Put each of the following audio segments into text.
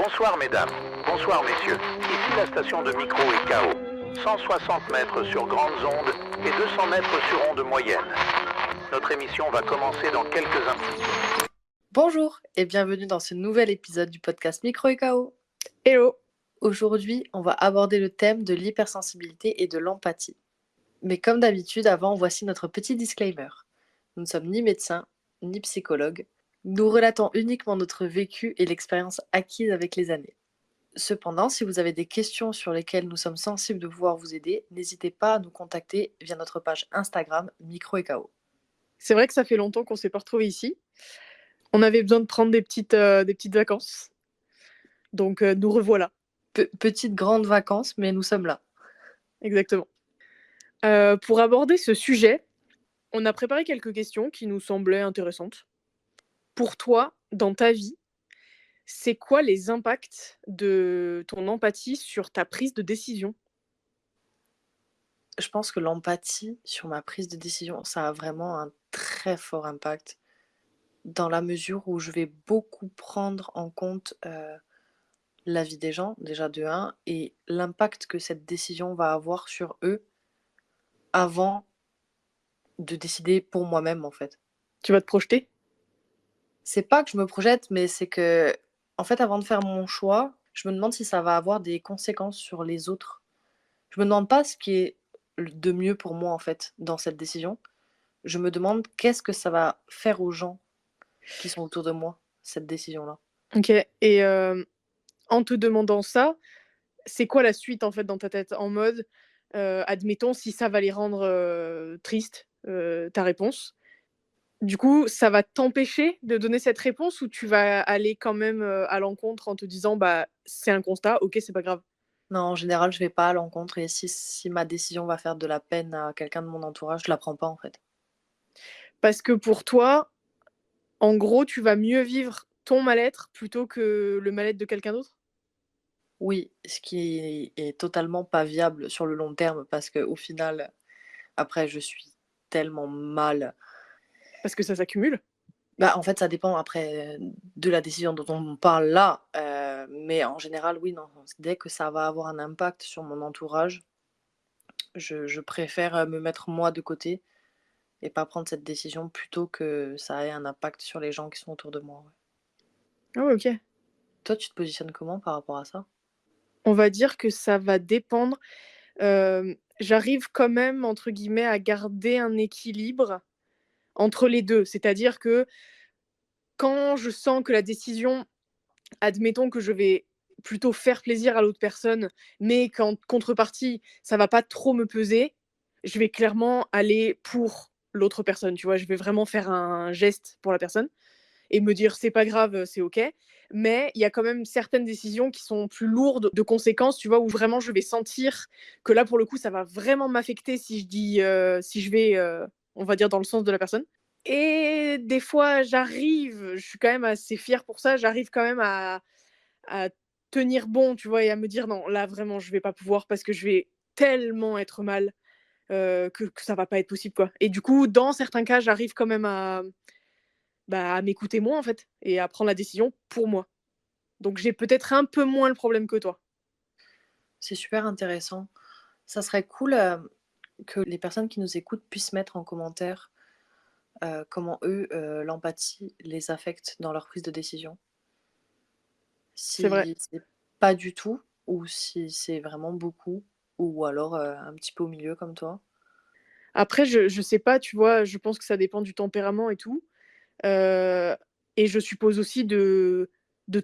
Bonsoir mesdames, bonsoir messieurs. Ici la station de micro et KO. 160 mètres sur grandes ondes et 200 mètres sur ondes moyennes. Notre émission va commencer dans quelques instants. Bonjour et bienvenue dans ce nouvel épisode du podcast Micro et KO. Hello. Aujourd'hui, on va aborder le thème de l'hypersensibilité et de l'empathie. Mais comme d'habitude, avant, voici notre petit disclaimer. Nous ne sommes ni médecins, ni psychologues. Nous relatons uniquement notre vécu et l'expérience acquise avec les années. Cependant, si vous avez des questions sur lesquelles nous sommes sensibles de pouvoir vous aider, n'hésitez pas à nous contacter via notre page Instagram Micro et KO. C'est vrai que ça fait longtemps qu'on ne s'est pas retrouvés ici. On avait besoin de prendre des petites vacances. Donc nous revoilà. Petites grandes vacances, mais nous sommes là. Exactement. Pour aborder ce sujet, on a préparé quelques questions qui nous semblaient intéressantes. Pour toi, dans ta vie, c'est quoi les impacts de ton empathie sur ta prise de décision ? Je pense que l'empathie sur ma prise de décision, ça a vraiment un très fort impact dans la mesure où je vais beaucoup prendre en compte la vie des gens, déjà de 1, et l'impact que cette décision va avoir sur eux avant de décider pour moi-même en fait. Tu vas te projeter ? C'est pas que je me projette, mais c'est que, en fait, avant de faire mon choix, je me demande si ça va avoir des conséquences sur les autres. Je me demande pas ce qui est de mieux pour moi en fait dans cette décision. Je me demande qu'est-ce que ça va faire aux gens qui sont autour de moi, cette décision-là. Ok. Et en te demandant ça, c'est quoi la suite en fait dans ta tête ? En mode, admettons si ça va les rendre tristes, ta réponse. Du coup, ça va t'empêcher de donner cette réponse ou tu vas aller quand même à l'encontre en te disant bah c'est un constat, ok, c'est pas grave. Non, en général, je vais pas à l'encontre et si ma décision va faire de la peine à quelqu'un de mon entourage, je la prends pas en fait. Parce que pour toi, en gros, tu vas mieux vivre ton mal-être plutôt que le mal-être de quelqu'un d'autre ? Oui, ce qui est totalement pas viable sur le long terme parce qu'au final, après, je suis tellement mal. Parce que ça s'accumule. Bah, en fait, ça dépend après de la décision dont on parle là, mais en général, oui, non, dès que ça va avoir un impact sur mon entourage, je préfère me mettre moi de côté et pas prendre cette décision plutôt que ça ait un impact sur les gens qui sont autour de moi, ouais. Ah ouais, ok. Toi, tu te positionnes comment par rapport à ça? On va dire que ça va dépendre. J'arrive quand même, entre guillemets, à garder un équilibre entre les deux. C'est-à-dire que quand je sens que la décision, admettons que je vais plutôt faire plaisir à l'autre personne, mais qu'en contrepartie, ça va pas trop me peser, je vais clairement aller pour l'autre personne, tu vois? Je vais vraiment faire un geste pour la personne et me dire: «C'est pas grave, c'est OK». Mais il y a quand même certaines décisions qui sont plus lourdes de conséquences, tu vois? Où vraiment je vais sentir que là, pour le coup, ça va vraiment m'affecter si je vais, on va dire dans le sens de la personne. Et des fois, je suis quand même assez fière pour ça, j'arrive quand même à tenir bon, tu vois? Et à me dire: «Non, là, vraiment, je vais pas pouvoir parce que je vais tellement être mal, que ça va pas être possible, quoi». Et du coup, dans certains cas, j'arrive quand même à m'écouter moi, en fait et à prendre la décision pour moi. Donc j'ai peut-être un peu moins le problème que toi. C'est super intéressant. Ça serait cool, que les personnes qui nous écoutent puissent mettre en commentaire, comment eux, l'empathie les affecte dans leur prise de décision. C'est vrai. Si c'est pas du tout ou si c'est vraiment beaucoup ou alors, un petit peu au milieu comme toi. Après, je sais pas, tu vois? Je pense que ça dépend du tempérament et tout, heu et je suppose aussi de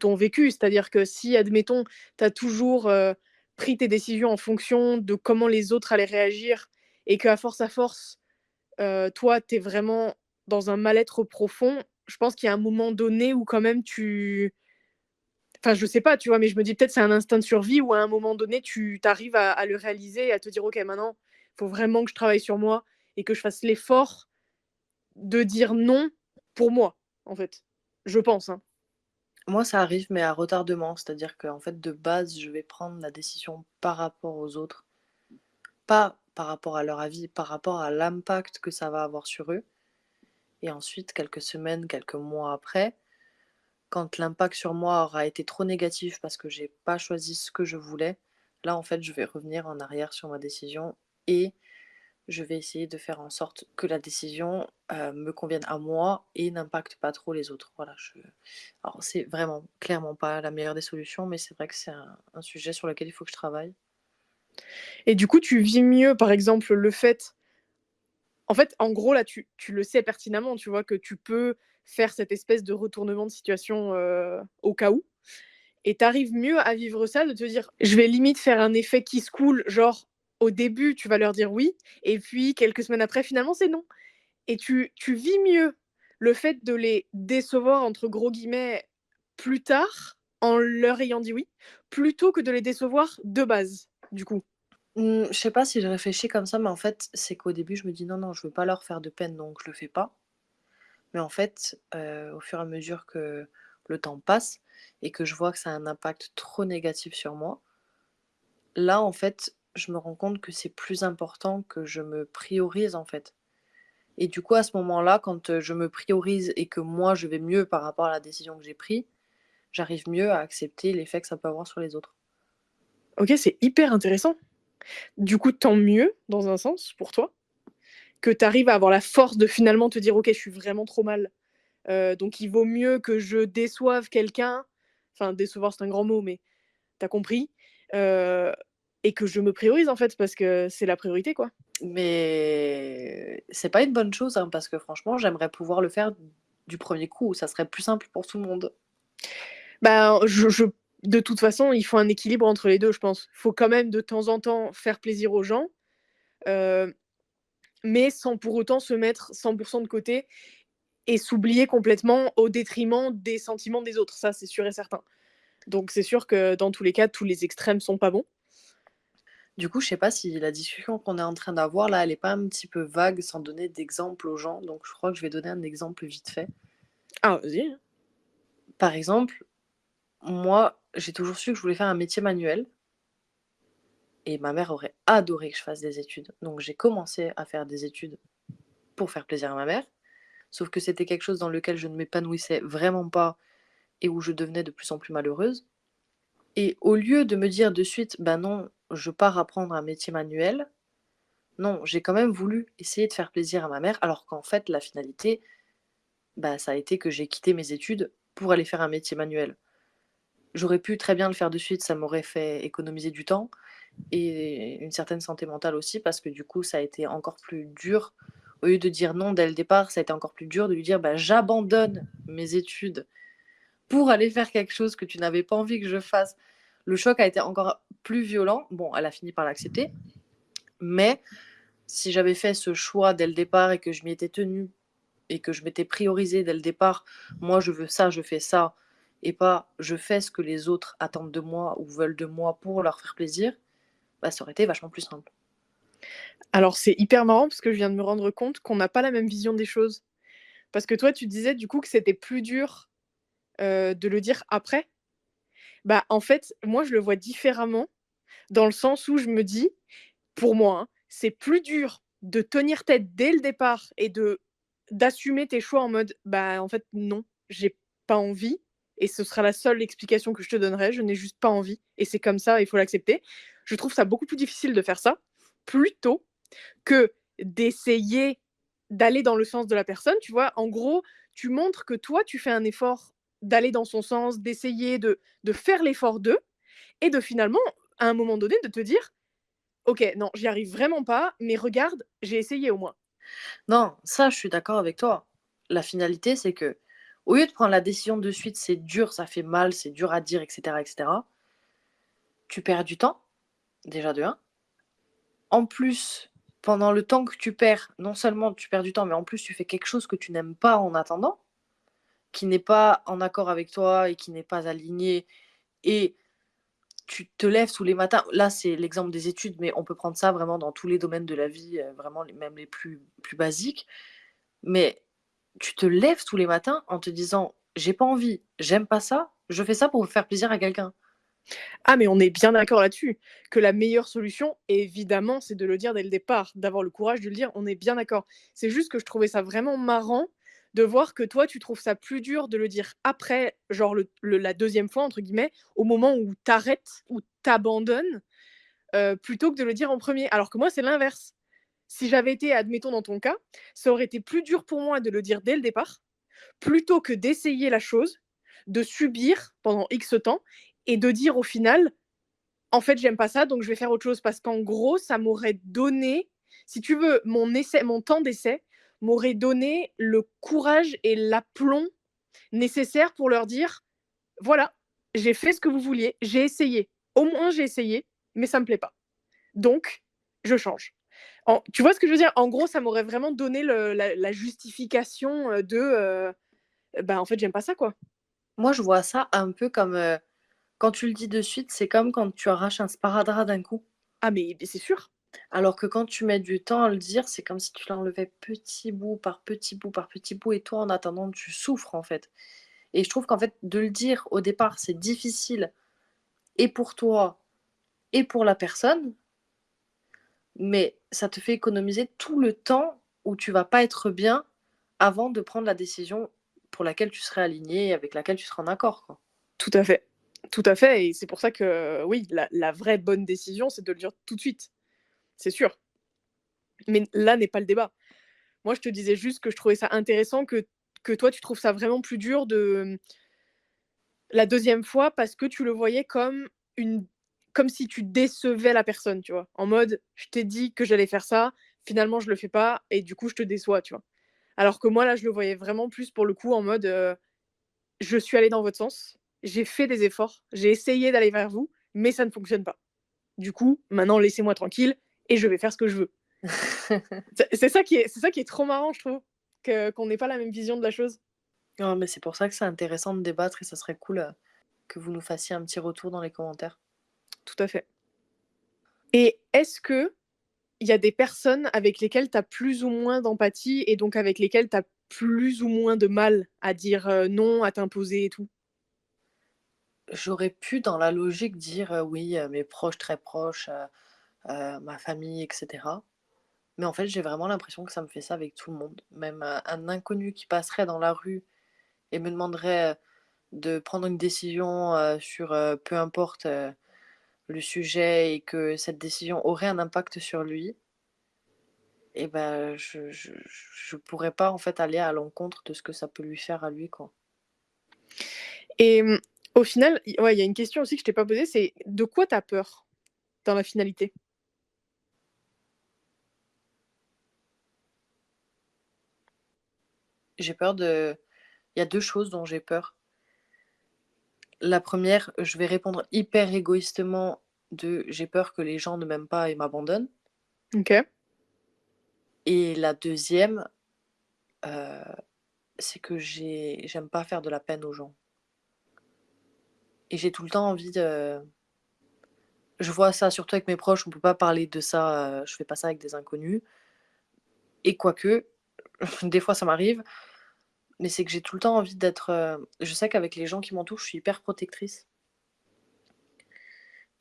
ton vécu. C'est-à-dire que si, admettons, tu as toujours, pris tes décisions en fonction de comment les autres allaient réagir et qu'à force à force, toi, tu es vraiment dans un mal-être profond, je pense qu'il y a un moment donné où quand même enfin, je sais pas, tu vois? Mais je me dis peut-être c'est un instinct de survie où à un moment donné, tu arrives à le réaliser et à te dire: «OK, maintenant, il faut vraiment que je travaille sur moi et que je fasse l'effort de dire non pour moi», en fait. Je pense, hein. Moi, ça arrive, mais à retardement, c'est-à-dire qu'en fait, de base, je vais prendre la décision par rapport aux autres, pas par rapport à leur avis, par rapport à l'impact que ça va avoir sur eux et ensuite quelques semaines, quelques mois après, quand l'impact sur moi aura été trop négatif parce que j'ai pas choisi ce que je voulais, là, en fait, je vais revenir en arrière sur ma décision et je vais essayer de faire en sorte que la décision, me convienne à moi et n'impacte pas trop les autres. Voilà, alors c'est vraiment clairement pas la meilleure des solutions, mais c'est vrai que c'est un sujet sur lequel il faut que je travaille. Et du coup, tu vis mieux, par exemple, le fait en fait, en gros, là, tu le sais pertinemment, tu vois, que tu peux faire cette espèce de retournement de situation, au cas où et tu arrives mieux à vivre ça, de te dire: «Je vais limite faire un effet qui se coule», genre, au début, tu vas leur dire «oui» et puis quelques semaines après, finalement, c'est «non» et tu vis mieux le fait de les «décevoir» entre gros guillemets plus tard, en leur ayant dit «oui», plutôt que de les décevoir de base, du coup? Je sais pas si je réfléchis comme ça, mais en fait, c'est qu'au début, je me dis: «Non, non, je veux pas leur faire de peine, donc je le fais pas». Mais en fait, au fur et à mesure que le temps passe et que je vois que ça a un impact trop négatif sur moi, là, en fait, je me rends compte que c'est plus important que je me priorise, en fait. Et du coup, à ce moment-là, quand, je me priorise et que moi, je vais mieux par rapport à la décision que j'ai prise, j'arrive mieux à accepter l'effet que ça peut avoir sur les autres. OK, c'est hyper intéressant. Du coup, tant mieux, dans un sens, pour toi, que tu arrives à avoir la force de finalement te dire: «OK, je suis vraiment trop mal, donc il vaut mieux que je déçoive quelqu'un», enfin décevoir c'est un grand mot, mais tu as compris, heu et que je me priorise en fait parce que c'est la priorité, quoi. Mais c'est pas une bonne chose, hein, parce que franchement, j'aimerais pouvoir le faire du premier coup, ça serait plus simple pour tout le monde. Bah, je de toute façon, il faut un équilibre entre les 2, je pense. Faut quand même de temps en temps faire plaisir aux gens, heu, mais sans pour autant se mettre 100 de côté et s'oublier complètement au détriment des sentiments des autres. Ça, c'est sûr et certain. Donc c'est sûr que dans tous les cas, tous les extrêmes sont pas bons. Du coup, je sais pas si la discussion qu'on est en train d'avoir là, elle est pas un petit peu vague sans donner d'exemple aux gens, donc je crois que je vais donner un exemple vite fait. Ah vas-y, hein. Par exemple, moi, j'ai toujours su que je voulais faire un métier manuel et ma mère aurait adoré que je fasse des études. Donc j'ai commencé à faire des études pour faire plaisir à ma mère, sauf que c'était quelque chose dans lequel je ne m'épanouissais vraiment pas et où je devenais de plus en plus malheureuse. Et au lieu de me dire de suite: «Bah non, je pars apprendre un métier manuel», non, j'ai quand même voulu essayer de faire plaisir à ma mère, alors qu'en fait la finalité, bah, ça a été que j'ai quitté mes études pour aller faire un métier manuel. J'aurais pu très bien le faire de suite, ça m'aurait fait économiser du temps et une certaine santé mentale aussi parce que du coup ça a été encore plus dur. Au lieu de dire non dès le départ, ça a été encore plus dur de lui dire: «Bah, j'abandonne mes études pour aller faire quelque chose que tu n'avais pas envie que je fasse». Le choc a été encore plus violent. Bon, elle a fini par l'accepter, mais si j'avais fait ce choix dès le départ et que je m'y étais tenue et que je m'étais priorisée dès le départ, moi je veux ça, je fais ça, et pas je fais ce que les autres attendent de moi ou veulent de moi pour leur faire plaisir, bah, ça aurait été vachement plus simple. Alors c'est hyper marrant parce que je viens de me rendre compte qu'on n'a pas la même vision des choses. Parce que toi, tu disais du coup que c'était plus dur, de le dire après. Bah, en fait, moi je le vois différemment, dans le sens où je me dis, pour moi, hein, c'est plus dur de tenir tête dès le départ et de d'assumer tes choix en mode: «Bah, en fait, non, j'ai pas envie et ce sera la seule explication que je te donnerai, je n'ai juste pas envie et c'est comme ça, il faut l'accepter». Je trouve ça beaucoup plus difficile de faire ça, plutôt que d'essayer d'aller dans le sens de la personne, tu vois? En gros, tu montres que toi, tu fais un effort d'aller dans son sens, d'essayer de faire l'effort d'eux et de finalement, à un moment donné, de te dire: «OK, non, j'y arrive vraiment pas, mais regarde, j'ai essayé au moins». Non, ça je suis d'accord avec toi. La finalité, c'est que au lieu de prendre la décision de suite, c'est dur, ça fait mal, c'est dur à dire, et cetera, tu perds du temps, déjà de un. En plus, pendant le temps que tu perds, non seulement tu perds du temps, mais en plus tu fais quelque chose que tu n'aimes pas en attendant, qui n'est pas en accord avec toi et qui n'est pas aligné, et tu te lèves tous les matins. Là, c'est l'exemple des études, mais on peut prendre ça vraiment dans tous les domaines de la vie, vraiment même les plus basiques. Mais tu te lèves tous les matins en te disant: «J'ai pas envie, j'aime pas ça, je fais ça pour faire plaisir à quelqu'un». Ah, mais on est bien d'accord là-dessus, que la meilleure solution, évidemment, c'est de le dire dès le départ, d'avoir le courage de le dire, on est bien d'accord. C'est juste que je trouvais ça vraiment marrant de voir que toi, tu trouves ça plus dur de le dire après, genre la deuxième fois, entre guillemets, au moment où t'arrêtes, où t'abandonnes, plutôt que de le dire en premier. Alors que moi, c'est l'inverse. Si j'avais été, admettons, dans ton cas, ça aurait été plus dur pour moi de le dire dès le départ, plutôt que d'essayer la chose, de subir pendant X temps et de dire au final, en fait, j'aime pas ça, donc je vais faire autre chose. Parce qu'en gros, ça m'aurait donné, si tu veux, mon temps d'essai m'aurait donné le courage et l'aplomb nécessaires pour leur dire, voilà, j'ai fait ce que vous vouliez, j'ai essayé. Au moins, j'ai essayé, mais ça me plaît pas. Donc, je change. Tu vois ce que je veux dire? En gros, ça m'aurait vraiment donné la justification bah, en fait, j'aime pas ça, quoi. Moi, je vois ça un peu comme, quand tu le dis de suite, c'est comme quand tu arraches un sparadrap d'un coup. Ah, mais c'est sûr. Alors que quand tu mets du temps à le dire, c'est comme si tu l'enlevais petit bout par petit bout par petit bout et toi, en attendant, tu souffres, en fait. Et je trouve qu'en fait, de le dire au départ, c'est difficile et pour toi et pour la personne, mais ça te fait économiser tout le temps où tu vas pas être bien avant de prendre la décision pour laquelle tu serais aligné et avec laquelle tu seras en accord, quoi. Tout à fait. Tout à fait et c'est pour ça que, oui, la vraie bonne décision, c'est de le dire tout de suite. C'est sûr. Mais là n'est pas le débat. Moi, je te disais juste que je trouvais ça intéressant que toi, tu trouves ça vraiment plus dur la deuxième fois parce que tu le voyais comme si tu décevais la personne, tu vois? En mode: «Je t'ai dit que j'allais faire ça, finalement je le fais pas et du coup je te déçois», tu vois? Alors que moi, là, je le voyais vraiment plus pour le coup en mode, «Je suis allée dans votre sens, j'ai fait des efforts, j'ai essayé d'aller vers vous, mais ça ne fonctionne pas. Du coup, maintenant laissez-moi tranquille et je vais faire ce que je veux». C'est ça qui est trop marrant, je trouve, qu'on n'ait pas la même vision de la chose. Non, mais c'est pour ça que c'est intéressant de débattre et ça serait cool, que vous nous fassiez un petit retour dans les commentaires. Tout à fait. Et est-ce qu'il y a des personnes avec lesquelles tu as plus ou moins d'empathie et donc avec lesquelles tu as plus ou moins de mal à dire, non, à t'imposer et tout? J'aurais pu dans la logique dire, oui, mes proches, très proches, ma famille et cetera. Mais en fait, j'ai vraiment l'impression que ça me fait ça avec tout le monde. Même, un inconnu qui passerait dans la rue et me demanderait, de prendre une décision, sur, peu importe, le sujet et que cette décision aurait un impact sur lui et ben, je pourrais pas, en fait, aller à l'encontre de ce que ça peut lui faire à lui, quoi. Et au final, ouais, il y a une question aussi que je t'ai pas posée, c'est de quoi tu as peur dans la finalité? J'ai peur de il y a 2 choses dont j'ai peur. La première, je vais répondre hyper égoïstement de: «J'ai peur que les gens ne m'aiment pas et m'abandonnent» OK. et la deuxième, heu, c'est que j'aime pas faire de la peine aux gens et j'ai tout le temps envie de je vois ça surtout avec mes proches, on peut pas parler de ça, je fais pas ça avec des inconnus et quoique, des fois ça m'arrive, mais c'est que j'ai tout le temps envie d'être, je sais qu'avec les gens qui m'entourent, je suis hyper protectrice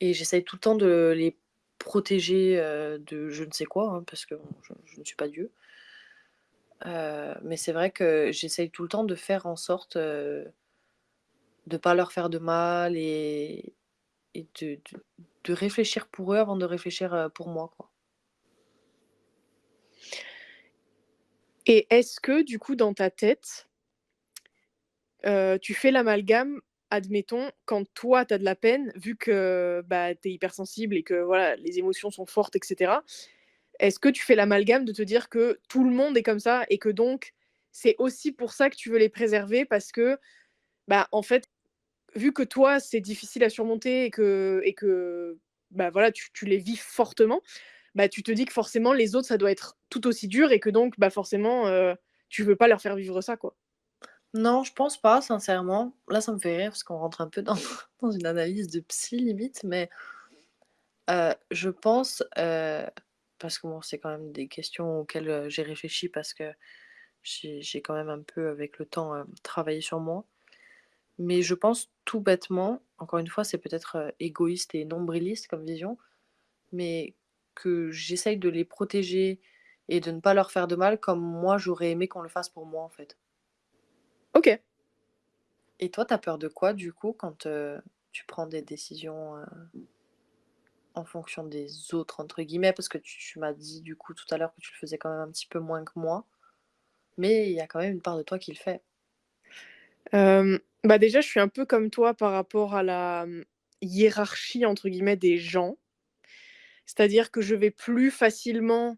et j'essaye tout le temps de les protéger, de je ne sais quoi, hein, parce que bon, je ne suis pas Dieu. Mais c'est vrai que j'essaye tout le temps de faire en sorte, de pas leur faire de mal et de réfléchir pour eux avant de réfléchir, pour moi, quoi. Et est-ce que du coup dans ta tête, tu fais l'amalgame, admettons, quand toi tu as de la peine, vu que, bah, tu es hypersensible et que voilà, les émotions sont fortes et cetera. Est-ce que tu fais l'amalgame de te dire que tout le monde est comme ça et que donc c'est aussi pour ça que tu veux les préserver parce que, bah, en fait, vu que toi c'est difficile à surmonter et que, bah, voilà, tu les vis fortement, bah, tu te dis que forcément les autres ça doit être tout aussi dur et que donc, bah, forcément, tu veux pas leur faire vivre ça, quoi? Non, je pense pas sincèrement. Là, ça me fait rire parce qu'on rentre un peu dans dans une analyse de psy limite, mais je pense, parce que bon, c'est quand même des questions auxquelles, j'ai réfléchi parce que j'ai quand même un peu avec le temps, travaillé sur moi. Mais je pense tout bêtement, encore une fois, c'est peut-être, égoïste et nombriliste comme vision, mais que j'essaye de les protéger et de ne pas leur faire de mal comme moi j'aurais aimé qu'on le fasse pour moi, en fait. OK. Et toi, t'as peur de quoi, du coup, quand tu prends des décisions en fonction des autres, entre guillemets? Parce que tu m'as dit, du coup, tout à l'heure que tu le faisais quand même un petit peu moins que moi. Mais il y a quand même une part de toi qui le fait. Bah, déjà, je suis un peu comme toi par rapport à la, «hiérarchie» entre guillemets des gens. C'est-à-dire que je vais plus facilement,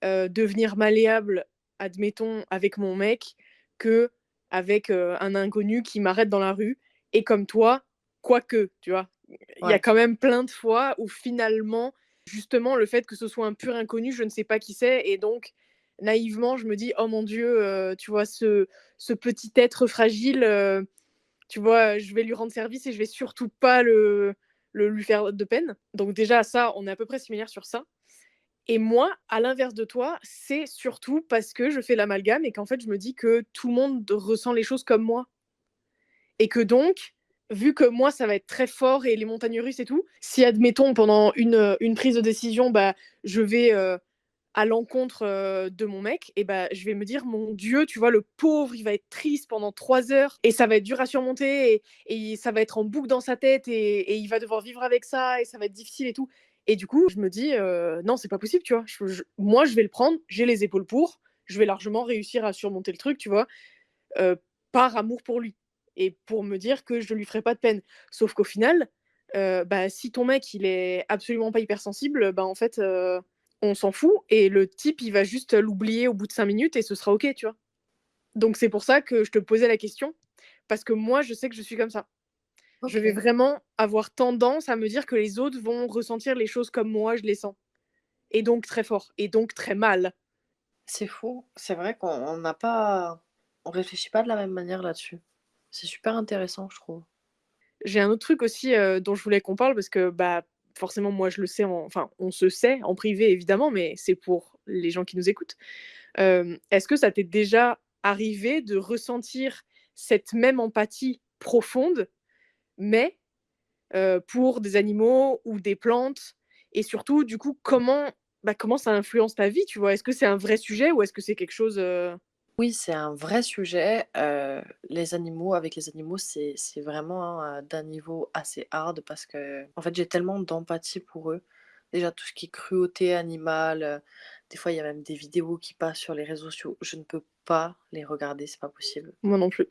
devenir malléable, admettons, avec mon mec, qu'avec, un inconnu qui m'arrête dans la rue et comme toi, quoique, tu vois? Il y a Ouais, quand même plein de fois où finalement, justement, le fait que ce soit un pur inconnu, je ne sais pas qui c'est et donc naïvement, je me dis: «Oh mon Dieu, tu vois ce petit être fragile, tu vois, je vais lui rendre service et je vais surtout pas lui faire de peine». Donc déjà ça, on est à peu près similaires sur ça. Et moi, à l'inverse de toi, c'est surtout parce que je fais l'amalgame et qu'en fait, je me dis que tout le monde ressent les choses comme moi. Et que donc, vu que moi, ça va être très fort et les montagnes russes et tout, si admettons pendant une prise de décision, bah, je vais, à l'encontre, de mon mec et bah, je vais me dire: «Mon Dieu, tu vois, le pauvre, il va être triste pendant 3 heures et ça va être dur à surmonter et ça va être en boucle dans sa tête et il va devoir vivre avec ça et ça va être difficile et tout» et du coup, je me dis: «Non, c'est pas possible», tu vois? Moi, je vais le prendre, j'ai les épaules pour, je vais largement réussir à surmonter le truc, tu vois? Heu, Par amour pour lui et pour me dire que je lui ferai pas de peine. Sauf qu'au final, bah, si ton mec, il est absolument pas hypersensible, bah, en fait, on s'en fout et le type, il va juste l'oublier au bout de 5 minutes et ce sera OK, tu vois? Donc c'est pour ça que je te posais la question, parce que moi, je sais que je suis comme ça. Je vais OK. vraiment avoir tendance à me dire que les autres vont ressentir les choses comme moi je les sens et donc très fort et donc très mal. C'est fou. C'est vrai qu'on n'a pas on réfléchit pas de la même manière là-dessus. C'est super intéressant, je trouve. J'ai un autre truc aussi, dont je voulais qu'on parle parce que, bah, forcément moi je le sais enfin on se sait en privé évidemment, mais c'est pour les gens qui nous écoutent. Est-ce que ça t'est déjà arrivé de ressentir cette même empathie profonde, mais, pour des animaux ou des plantes? Et surtout du coup comment ça influence ta vie, tu vois? Est-ce que c'est un vrai sujet ou est-ce que c'est quelque chose, Oui, c'est un vrai sujet, les animaux avec les animaux, c'est vraiment, d'un niveau assez hard parce que en fait, j'ai tellement d'empathie pour eux. Déjà tout ce qui est cruauté animale, des fois, il y a même des vidéos qui passent sur les réseaux sociaux. Je ne peux pas les regarder, c'est pas possible. moi non plus.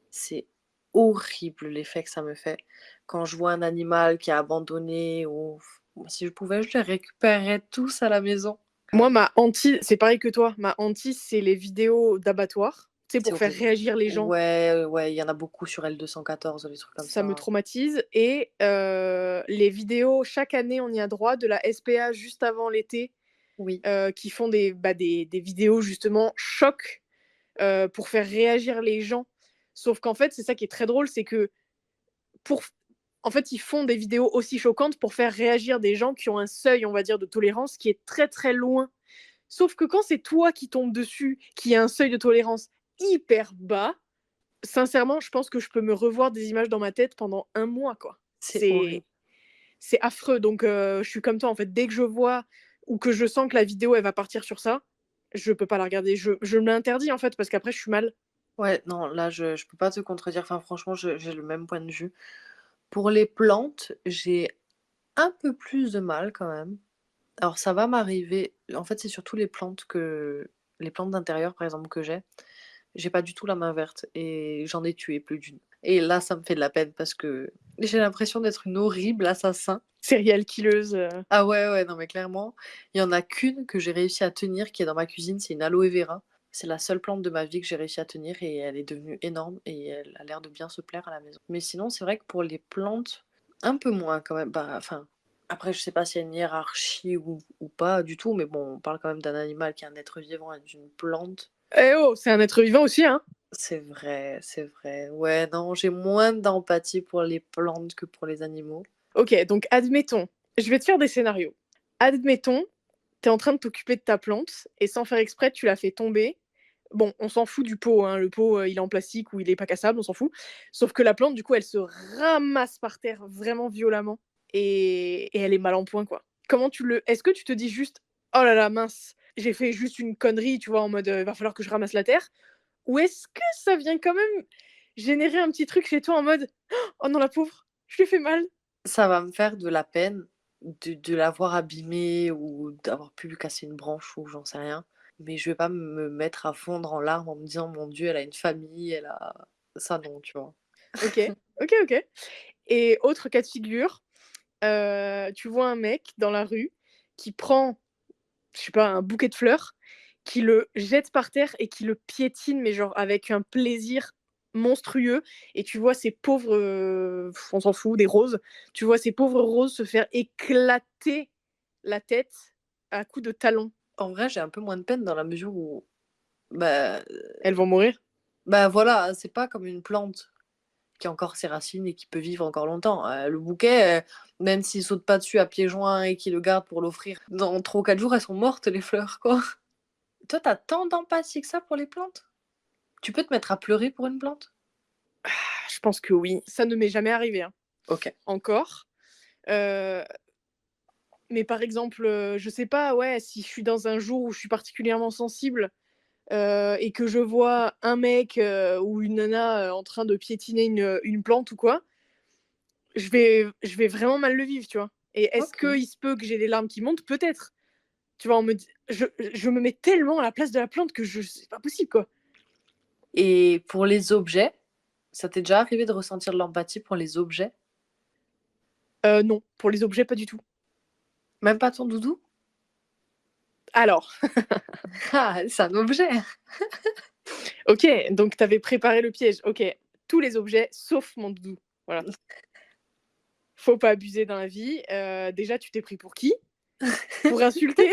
C'est horrible l'effet que ça me fait. Quand je vois un animal qui est abandonné ou si je pouvais, je les récupérerais tous à la maison. Moi, ma hantise c'est pareil que toi, ma hantise, c'est les vidéos d'abattoirs, tu sais, C'est pour faire horrible. réagir les gens. Ouais, ouais, il y en a beaucoup sur L214, des trucs comme Ça me ça. traumatise et les vidéos chaque année, on y a droit, de la SPA juste avant l'été, Oui, qui font des vidéos justement choc, pour faire réagir les gens. Sauf qu'en fait, c'est ça qui est très drôle, c'est que pour en fait, ils font des vidéos aussi choquantes pour faire réagir des gens qui ont un seuil, on va dire, de tolérance qui est très, très loin. Sauf que quand c'est toi qui tombes dessus, qui a un seuil de tolérance hyper bas, sincèrement, je pense que je peux me revoir des images dans ma tête pendant 1 mois, quoi. c'est C'est horrible. c'est affreux donc je suis comme toi, en fait. Dès que je vois ou que je sens que la vidéo, elle va partir sur ça, je peux pas la regarder. Je me l'interdis, en fait, parce qu'après je suis mal. Ouais, non, là, je peux pas te contredire. Enfin, franchement, j'ai le même point de vue. Pour les plantes, j'ai un peu plus de mal quand même. Alors ça va m'arriver en fait, c'est surtout les plantes d'intérieur, par exemple, que j'ai. J'ai pas du tout la main verte et j'en ai tué plus d'une. Et là, ça me fait de la peine parce que j'ai l'impression d'être une horrible assassin. Serial killeuse, Ah ouais, ouais, non mais clairement, il y en a qu'une que j'ai réussi à tenir qui est dans ma cuisine, c'est une aloe vera. C'est la seule plante de ma vie que j'ai réussi à tenir et elle est devenue énorme et elle a l'air de bien se plaire à la maison. Mais sinon, c'est vrai que pour les plantes, un peu moins quand même. Bah, enfin, après, je sais pas s'il y a une hiérarchie ou pas du tout, mais bon, on parle quand même d'un animal qui est un être vivant et d'une plante. eh oh, c'est un être vivant aussi, hein. C'est vrai, c'est vrai. Ouais, non, j'ai moins d'empathie pour les plantes que pour les animaux. OK, donc admettons, je vais te faire des scénarios. Admettons, tu es en train de t'occuper de ta plante et sans faire exprès, tu la fais tomber. Bon, on s'en fout du pot, hein, le pot, il est en plastique ou il est pas cassable, on s'en fout. Sauf que la plante, du coup, elle se ramasse par terre vraiment violemment et elle est mal en point, quoi. Comment tu le Est-ce que tu te dis juste: «Oh là là, mince, j'ai fait juste une connerie», tu vois? En mode, «Va falloir que je ramasse la terre» Ou est-ce que ça vient quand même générer un petit truc chez toi en mode oh non, la pauvre, je lui ai fait mal. Ça va me faire de la peine de l'avoir abîmée ou d'avoir pu lui casser une branche ou j'en sais rien. Mais je vais pas me mettre à fondre en larmes en me disant mon Dieu, elle a une famille, elle a ça non, tu vois. Ok, ok. Et autre cas de figure, tu vois un mec dans la rue qui prend, je sais pas, un bouquet de fleurs, qui le jette par terre et qui le piétine, mais genre avec un plaisir monstrueux. Et tu vois ces pauvres, on s'en fout, des roses, tu vois ces pauvres roses se faire éclater la tête à coups de talon. En vrai, j'ai un peu moins de peine dans la mesure où bah, Elles vont mourir. bah voilà, c'est pas comme une plante qui a encore ses racines et qui peut vivre encore longtemps. Le bouquet, même s'il saute pas dessus à pieds joints et qu'il le garde pour l'offrir, dans 3 ou 4 jours, elles sont mortes, les fleurs, quoi. Toi, t'as tant d'empathie que ça pour les plantes? Tu peux te mettre à pleurer pour une plante? Je pense que oui. Ça ne m'est jamais arrivé, hein, Ok. encore. Mais par exemple, je sais pas, ouais, si je suis dans un jour où je suis particulièrement sensible, et que je vois un mec, ou une nana, en train de piétiner une plante ou quoi, je vais vraiment mal le vivre, tu vois? Et est-ce Ok. qu'il se peut que j'ai des larmes qui montent? Peut-être. Tu vois? Je me mets tellement à la place de la plante que c'est pas possible, quoi. Et pour les objets, ça t'est déjà arrivé de ressentir de l'empathie pour les objets? Non, pour les objets, pas du tout. Même pas ton doudou? Alors, Ah, c'est un objet! OK, donc tu avais préparé le piège. OK, tous les objets sauf mon doudou. Voilà. Faut pas abuser dans la vie. Déjà, tu t'es pris pour qui? Pour insulter?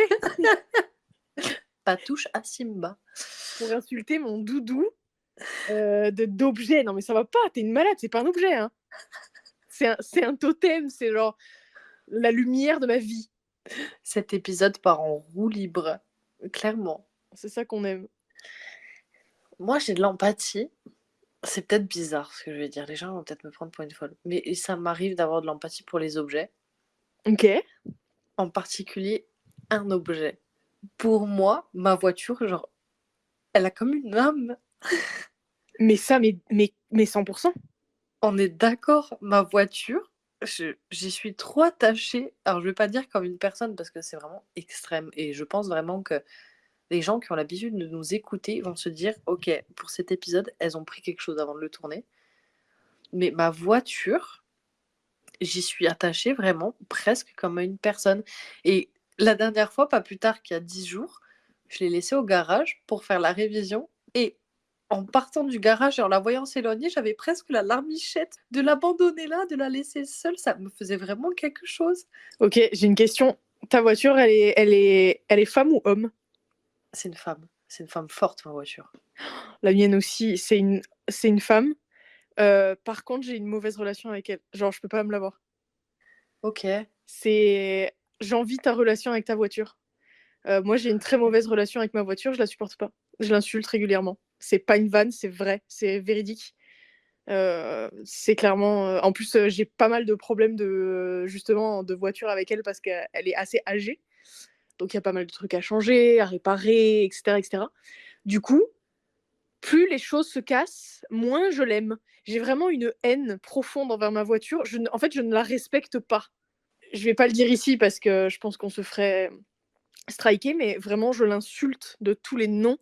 Pas touche à Simba. Pour insulter mon doudou, d'objet. Non mais ça va pas, tu es une malade, c'est pas un objet, hein. C'est un totem, c'est genre la lumière de ma vie. Cet épisode part en roue libre, clairement. C'est ça qu'on aime. Moi, j'ai de l'empathie. C'est peut-être bizarre ce que je vais dire. Les gens vont peut-être me prendre pour une folle. Mais ça m'arrive d'avoir de l'empathie pour les objets. OK. En particulier, un objet. Pour moi, ma voiture, genre, elle a comme une âme. Mais ça, mais 100%. On est d'accord, ma voiture, j'y suis trop attachée. Alors, je vais pas dire comme une personne parce que c'est vraiment extrême. Et je pense vraiment que les gens qui ont l'habitude de nous écouter vont se dire, ok, pour cet épisode, elles ont pris quelque chose avant de le tourner. Mais ma voiture, j'y suis attachée vraiment presque comme à une personne. Et la dernière fois, pas plus tard qu'il y a 10 jours, je l'ai laissée au garage pour faire la révision. Et en partant du garage et en la voyant s'éloigner, j'avais presque la larmichette de l'abandonner là, de la laisser seule. Ça me faisait vraiment quelque chose. OK, j'ai une question. Ta voiture, elle est femme ou homme? C'est une femme. C'est une femme forte, ma voiture. La mienne aussi, c'est une femme. Par contre, j'ai une mauvaise relation avec elle. Genre, je peux pas me l'avoir. Ok. J'envie ta relation avec ta voiture. Moi, j'ai une très mauvaise relation avec ma voiture, je la supporte pas. Je l'insulte régulièrement. C'est pas une vanne, c'est vrai, c'est véridique. C'est clairement, en plus, j'ai pas mal de problèmes justement, de voiture avec elle parce qu'elle est assez âgée. Donc il y a pas mal de trucs à changer, à réparer, et cetera, et cetera. Du coup, plus les choses se cassent, moins je l'aime. J'ai vraiment une haine profonde envers ma voiture. En fait, je ne la respecte pas. Je vais pas le dire ici parce que je pense qu'on se ferait striker, mais vraiment, je l'insulte de tous les noms.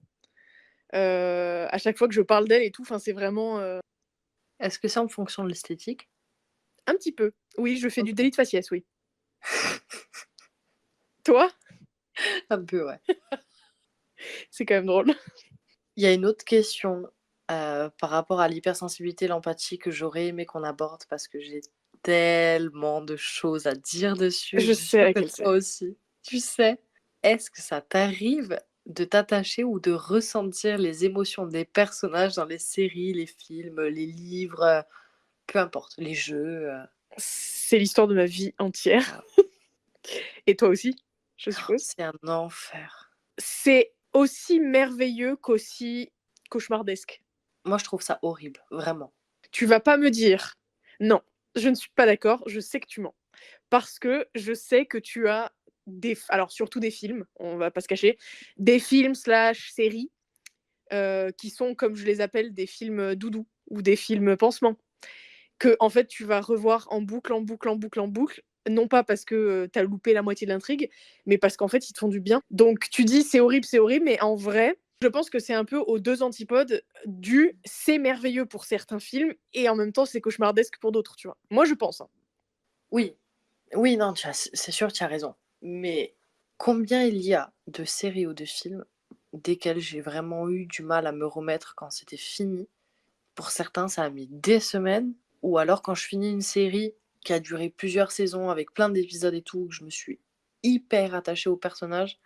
À chaque fois que je parle d'elle et tout, c'est vraiment, Est-ce que c'est en fonction de l'esthétique? un petit peu. Oui, je fais Ok. du délit de faciès, oui. Toi? Un peu, ouais. C'est quand même drôle. Il y a une autre question par rapport à l'hypersensibilité, l'empathie que j'aurais aimé qu'on aborde parce que j'ai tellement de choses à dire dessus. Je Je suis sais sûre que laquelle c'est. toi aussi. Tu sais, est-ce que ça t'arrive de t'attacher ou de ressentir les émotions des personnages dans les séries, les films, les livres, peu importe, les jeux C'est l'histoire de ma vie entière. Et toi aussi, je suppose? C'est un enfer. C'est aussi merveilleux qu'aussi cauchemardesque. Moi, je trouve ça horrible, vraiment. Tu vas pas me dire: «Non, je ne suis pas d'accord, je sais que tu mens». Parce que je sais que tu as alors surtout des films, on va pas se cacher, des films/séries, qui sont, comme je les appelle, des films doudou ou des films pansements. Que en fait, tu vas revoir en boucle, en boucle, en boucle, en boucle. Non pas parce que tu as loupé la moitié de l'intrigue, mais parce qu'en fait, ils te font du bien. Donc tu dis c'est horrible, mais en vrai, je pense que c'est un peu aux deux antipodes du c'est merveilleux pour certains films et en même temps c'est cauchemardesque pour d'autres, tu vois. Moi, je pense. Hein. Oui, oui, non, c'est sûr, tu as raison. Mais combien il y a de séries ou de films desquels j'ai vraiment eu du mal à me remettre quand c'était fini? Pour certains, ça a mis des semaines. Ou alors quand je finis une série qui a duré plusieurs saisons avec plein d'épisodes et tout, que je me suis hyper attachée aux personnages.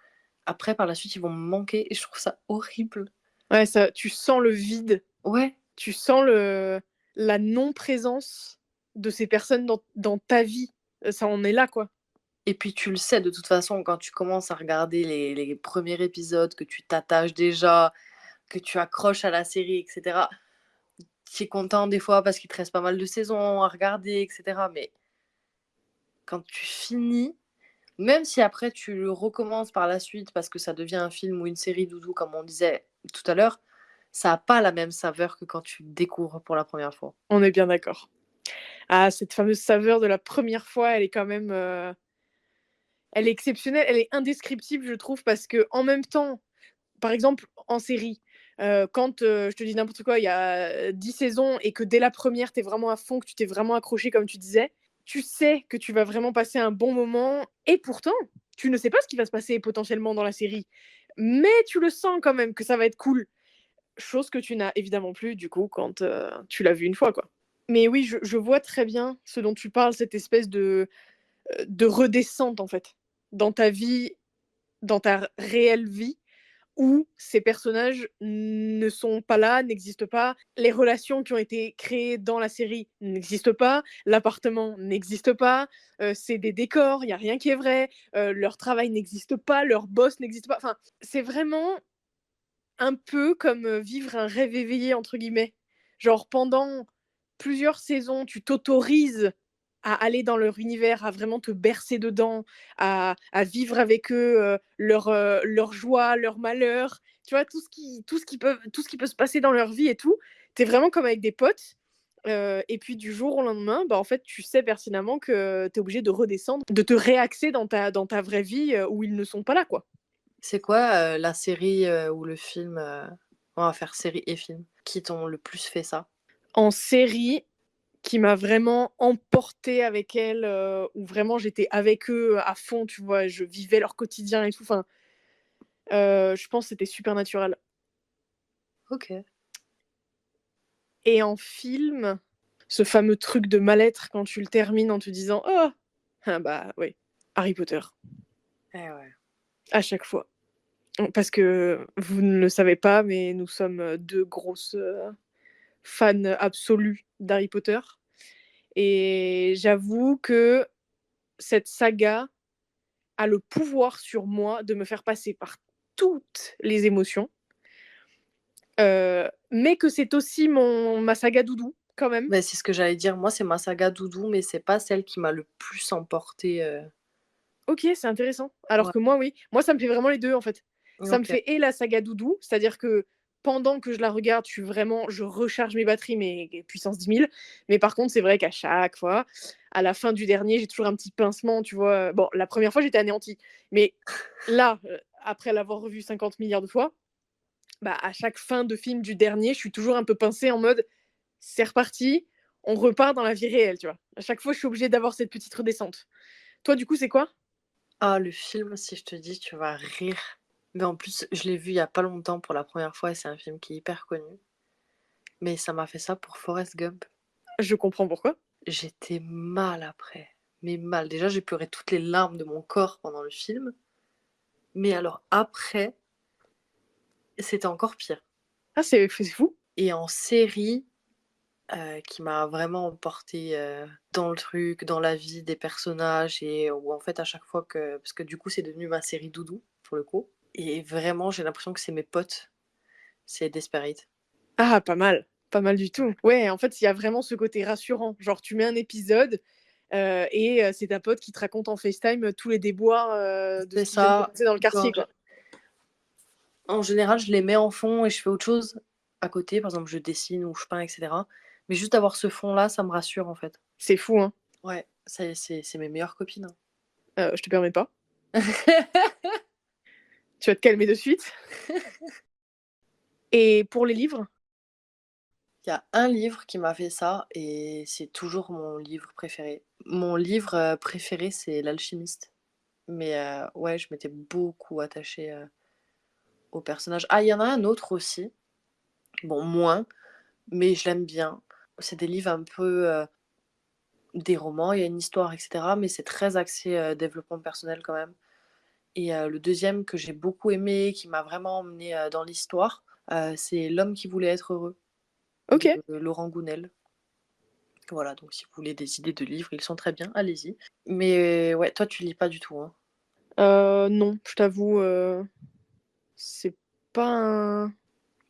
Après, par la suite, ils vont me manquer et je trouve ça horrible. Ouais, ça, tu sens le vide. Ouais. Tu sens la non-présence de ces personnes dans ta vie. Ça en est là, quoi. Et puis tu le sais de toute façon quand tu commences à regarder les premiers épisodes, que tu t'attaches déjà, que tu accroches à la série, etc. Tu es content des fois parce qu'il te reste pas mal de saisons à regarder, etc. Mais quand tu finis, même si après tu le recommences par la suite parce que ça devient un film ou une série doudou, comme on disait tout à l'heure, ça n'a pas la même saveur que quand tu le découvres pour la première fois. On est bien d'accord. Ah, cette fameuse saveur de la première fois, elle est quand même... Elle est exceptionnelle, elle est indescriptible, je trouve, parce que en même temps, par exemple, en série, quand, je te dis n'importe quoi, il y a 10 saisons et que dès la première, tu es vraiment à fond, que tu t'es vraiment accroché comme tu disais, tu sais que tu vas vraiment passer un bon moment et pourtant, tu ne sais pas ce qui va se passer potentiellement dans la série. Mais tu le sens quand même que ça va être cool. Chose que tu n'as évidemment plus du coup quand, tu l'as vu une fois, quoi. Mais oui, je vois très bien ce dont tu parles, cette espèce de redescente en fait, dans ta vie, dans ta réelle vie, où ces personnages ne sont pas là, n'existent pas, les relations qui ont été créées dans la série n'existent pas, l'appartement n'existe pas, c'est des décors, il y a rien qui est vrai, leur travail n'existe pas, leur boss n'existe pas. Enfin, c'est vraiment un peu comme, vivre un «rêve éveillé» entre guillemets. Genre pendant plusieurs saisons, tu t'autorises à aller dans leur univers, à vraiment te bercer dedans, à vivre avec eux, leur joie, leur malheur, tu vois? Tout ce qui peut se passer dans leur vie et tout. Tu es vraiment comme avec des potes, et puis du jour au lendemain, bah, en fait, tu sais pertinemment que tu es obligé de redescendre, de te réaxer dans ta vraie vie, où ils ne sont pas là, quoi. C'est quoi la série ou le film, on va faire série et film, qui t'ont le plus fait ça? En série, qui m'a vraiment emportée avec elle, où vraiment j'étais avec eux à fond, tu vois? Je vivais leur quotidien et tout, enfin, je pense que c'était Supernatural. Ok. Et en film, ce fameux truc de mal-être quand tu le termines en te disant: «Oh!» ah bah, oui, Harry Potter, Eh ouais. à chaque fois. Parce que vous ne le savez pas, mais nous sommes, 2 grosses, fans absolues d'Harry Potter et j'avoue que cette saga a le pouvoir sur moi de me faire passer par toutes les émotions, mais que c'est aussi ma saga doudou quand même. Bah, c'est ce que j'allais dire. Moi, c'est ma saga doudou, mais c'est pas celle qui m'a le plus emportée. OK, c'est intéressant. Alors Ouais, que moi, oui. Moi, ça me fait vraiment les 2 en fait. Ça me OK. fait et la saga doudou, c'est-à-dire que pendant que je la regarde, je recharge mes batteries, mais puissance 10 000. Mais par contre, c'est vrai qu'à chaque fois, à la fin du dernier, j'ai toujours un petit pincement, tu vois? Bon, la première fois, j'étais anéantie, mais là, après l'avoir revu 50 milliards de fois, bah, à chaque fin de film du dernier, je suis toujours un peu pincée en mode: «C'est reparti, on repart dans la vie réelle», tu vois? À chaque fois, je suis obligée d'avoir cette petite redescente. Toi, du coup, c'est quoi? Ah, le film, si je te dis, tu vas rire. Mais en plus, je l'ai vu il y a pas longtemps pour la première fois et c'est un film qui est hyper connu. Mais ça m'a fait ça pour Forrest Gump. Je comprends pourquoi. J'étais mal après. Mais mal. Déjà, j'ai pleuré toutes les larmes de mon corps pendant le film. Mais alors après, c'était encore pire. Ah, c'est fou. Et en série, qui m'a vraiment emportée, dans le truc, dans la vie des personnages et où en fait à chaque fois que parce que du coup c'est devenu ma série doudou, pour le coup et vraiment j'ai l'impression que c'est mes potes, c'est Desperate. Ah, pas mal du tout. Ouais, en fait, il y a vraiment ce côté rassurant. Genre, tu mets un épisode, et c'est ta pote qui te raconte en FaceTime, tous les déboires, de C'est ce qui vient de se ça, passer dans le quartier, genre quoi. En général, je les mets en fond et je fais autre chose à côté. Par exemple, je dessine ou je peins, et cetera. Mais juste avoir ce fond-là, ça me rassure, en fait. C'est fou, hein. Ouais, c'est mes meilleures copines, hein. Je te permets pas. Tu vas te calmer de suite. Et pour les livres? Il y a un livre qui m'a fait ça et c'est toujours mon livre préféré. Mon livre, préféré, c'est L'Alchimiste. Mais ouais, je m'étais beaucoup attachée, au personnage. Ah, il y en a un autre aussi, bon moins, mais je l'aime bien. C'est des livres un peu, des romans, il y a une histoire et cetera, mais c'est très axé, développement personnel quand même. Et le deuxième que j'ai beaucoup aimé, qui m'a vraiment emmenée, dans l'histoire, c'est L'homme qui voulait être heureux de OK. Laurent Gounel. Voilà, donc si vous voulez des idées de livres, ils sont très bien, allez-y. Mais ouais, toi tu lis pas du tout, hein? Non, je t'avoue, c'est pas un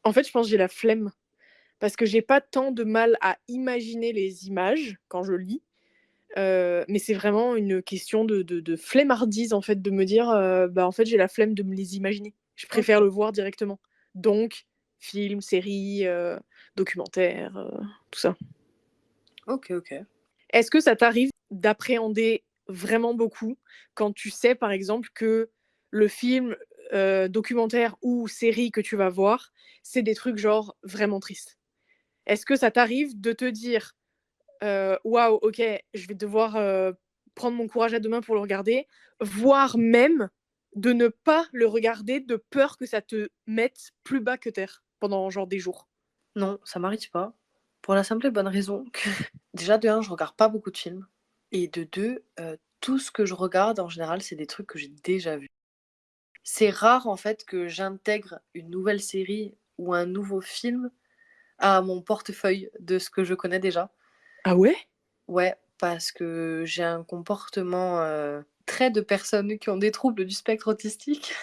en fait, je pense que j'ai la flemme parce que j'ai pas tant de mal à imaginer les images quand je lis, mais c'est vraiment une question de flemmardise, en fait, de me dire, bah, en fait, j'ai la flemme de me les imaginer. Je préfère OK. le voir directement. Donc film, série, documentaire, tout ça. OK, OK. Est-ce que ça t'arrive d'appréhender vraiment beaucoup quand tu sais, par exemple, que le film, documentaire ou série que tu vas voir, c'est des trucs genre vraiment tristes? Est-ce que ça t'arrive de te dire: «Waouh, OK, je vais devoir, prendre mon courage à 2 mains pour le regarder», voire même de ne pas le regarder de peur que ça te mette plus bas que terre pendant genre des jours? Non, ça m'arrive pas. Pour la simple et bonne raison que déjà de 1, je regarde pas beaucoup de films et de 2, tout ce que je regarde en général, c'est des trucs que j'ai déjà vus. C'est rare en fait que j'intègre une nouvelle série ou un nouveau film à mon portefeuille de ce que je connais déjà. Ah ouais? Ouais, parce que j'ai un comportement, très de personnes qui ont des troubles du spectre autistique,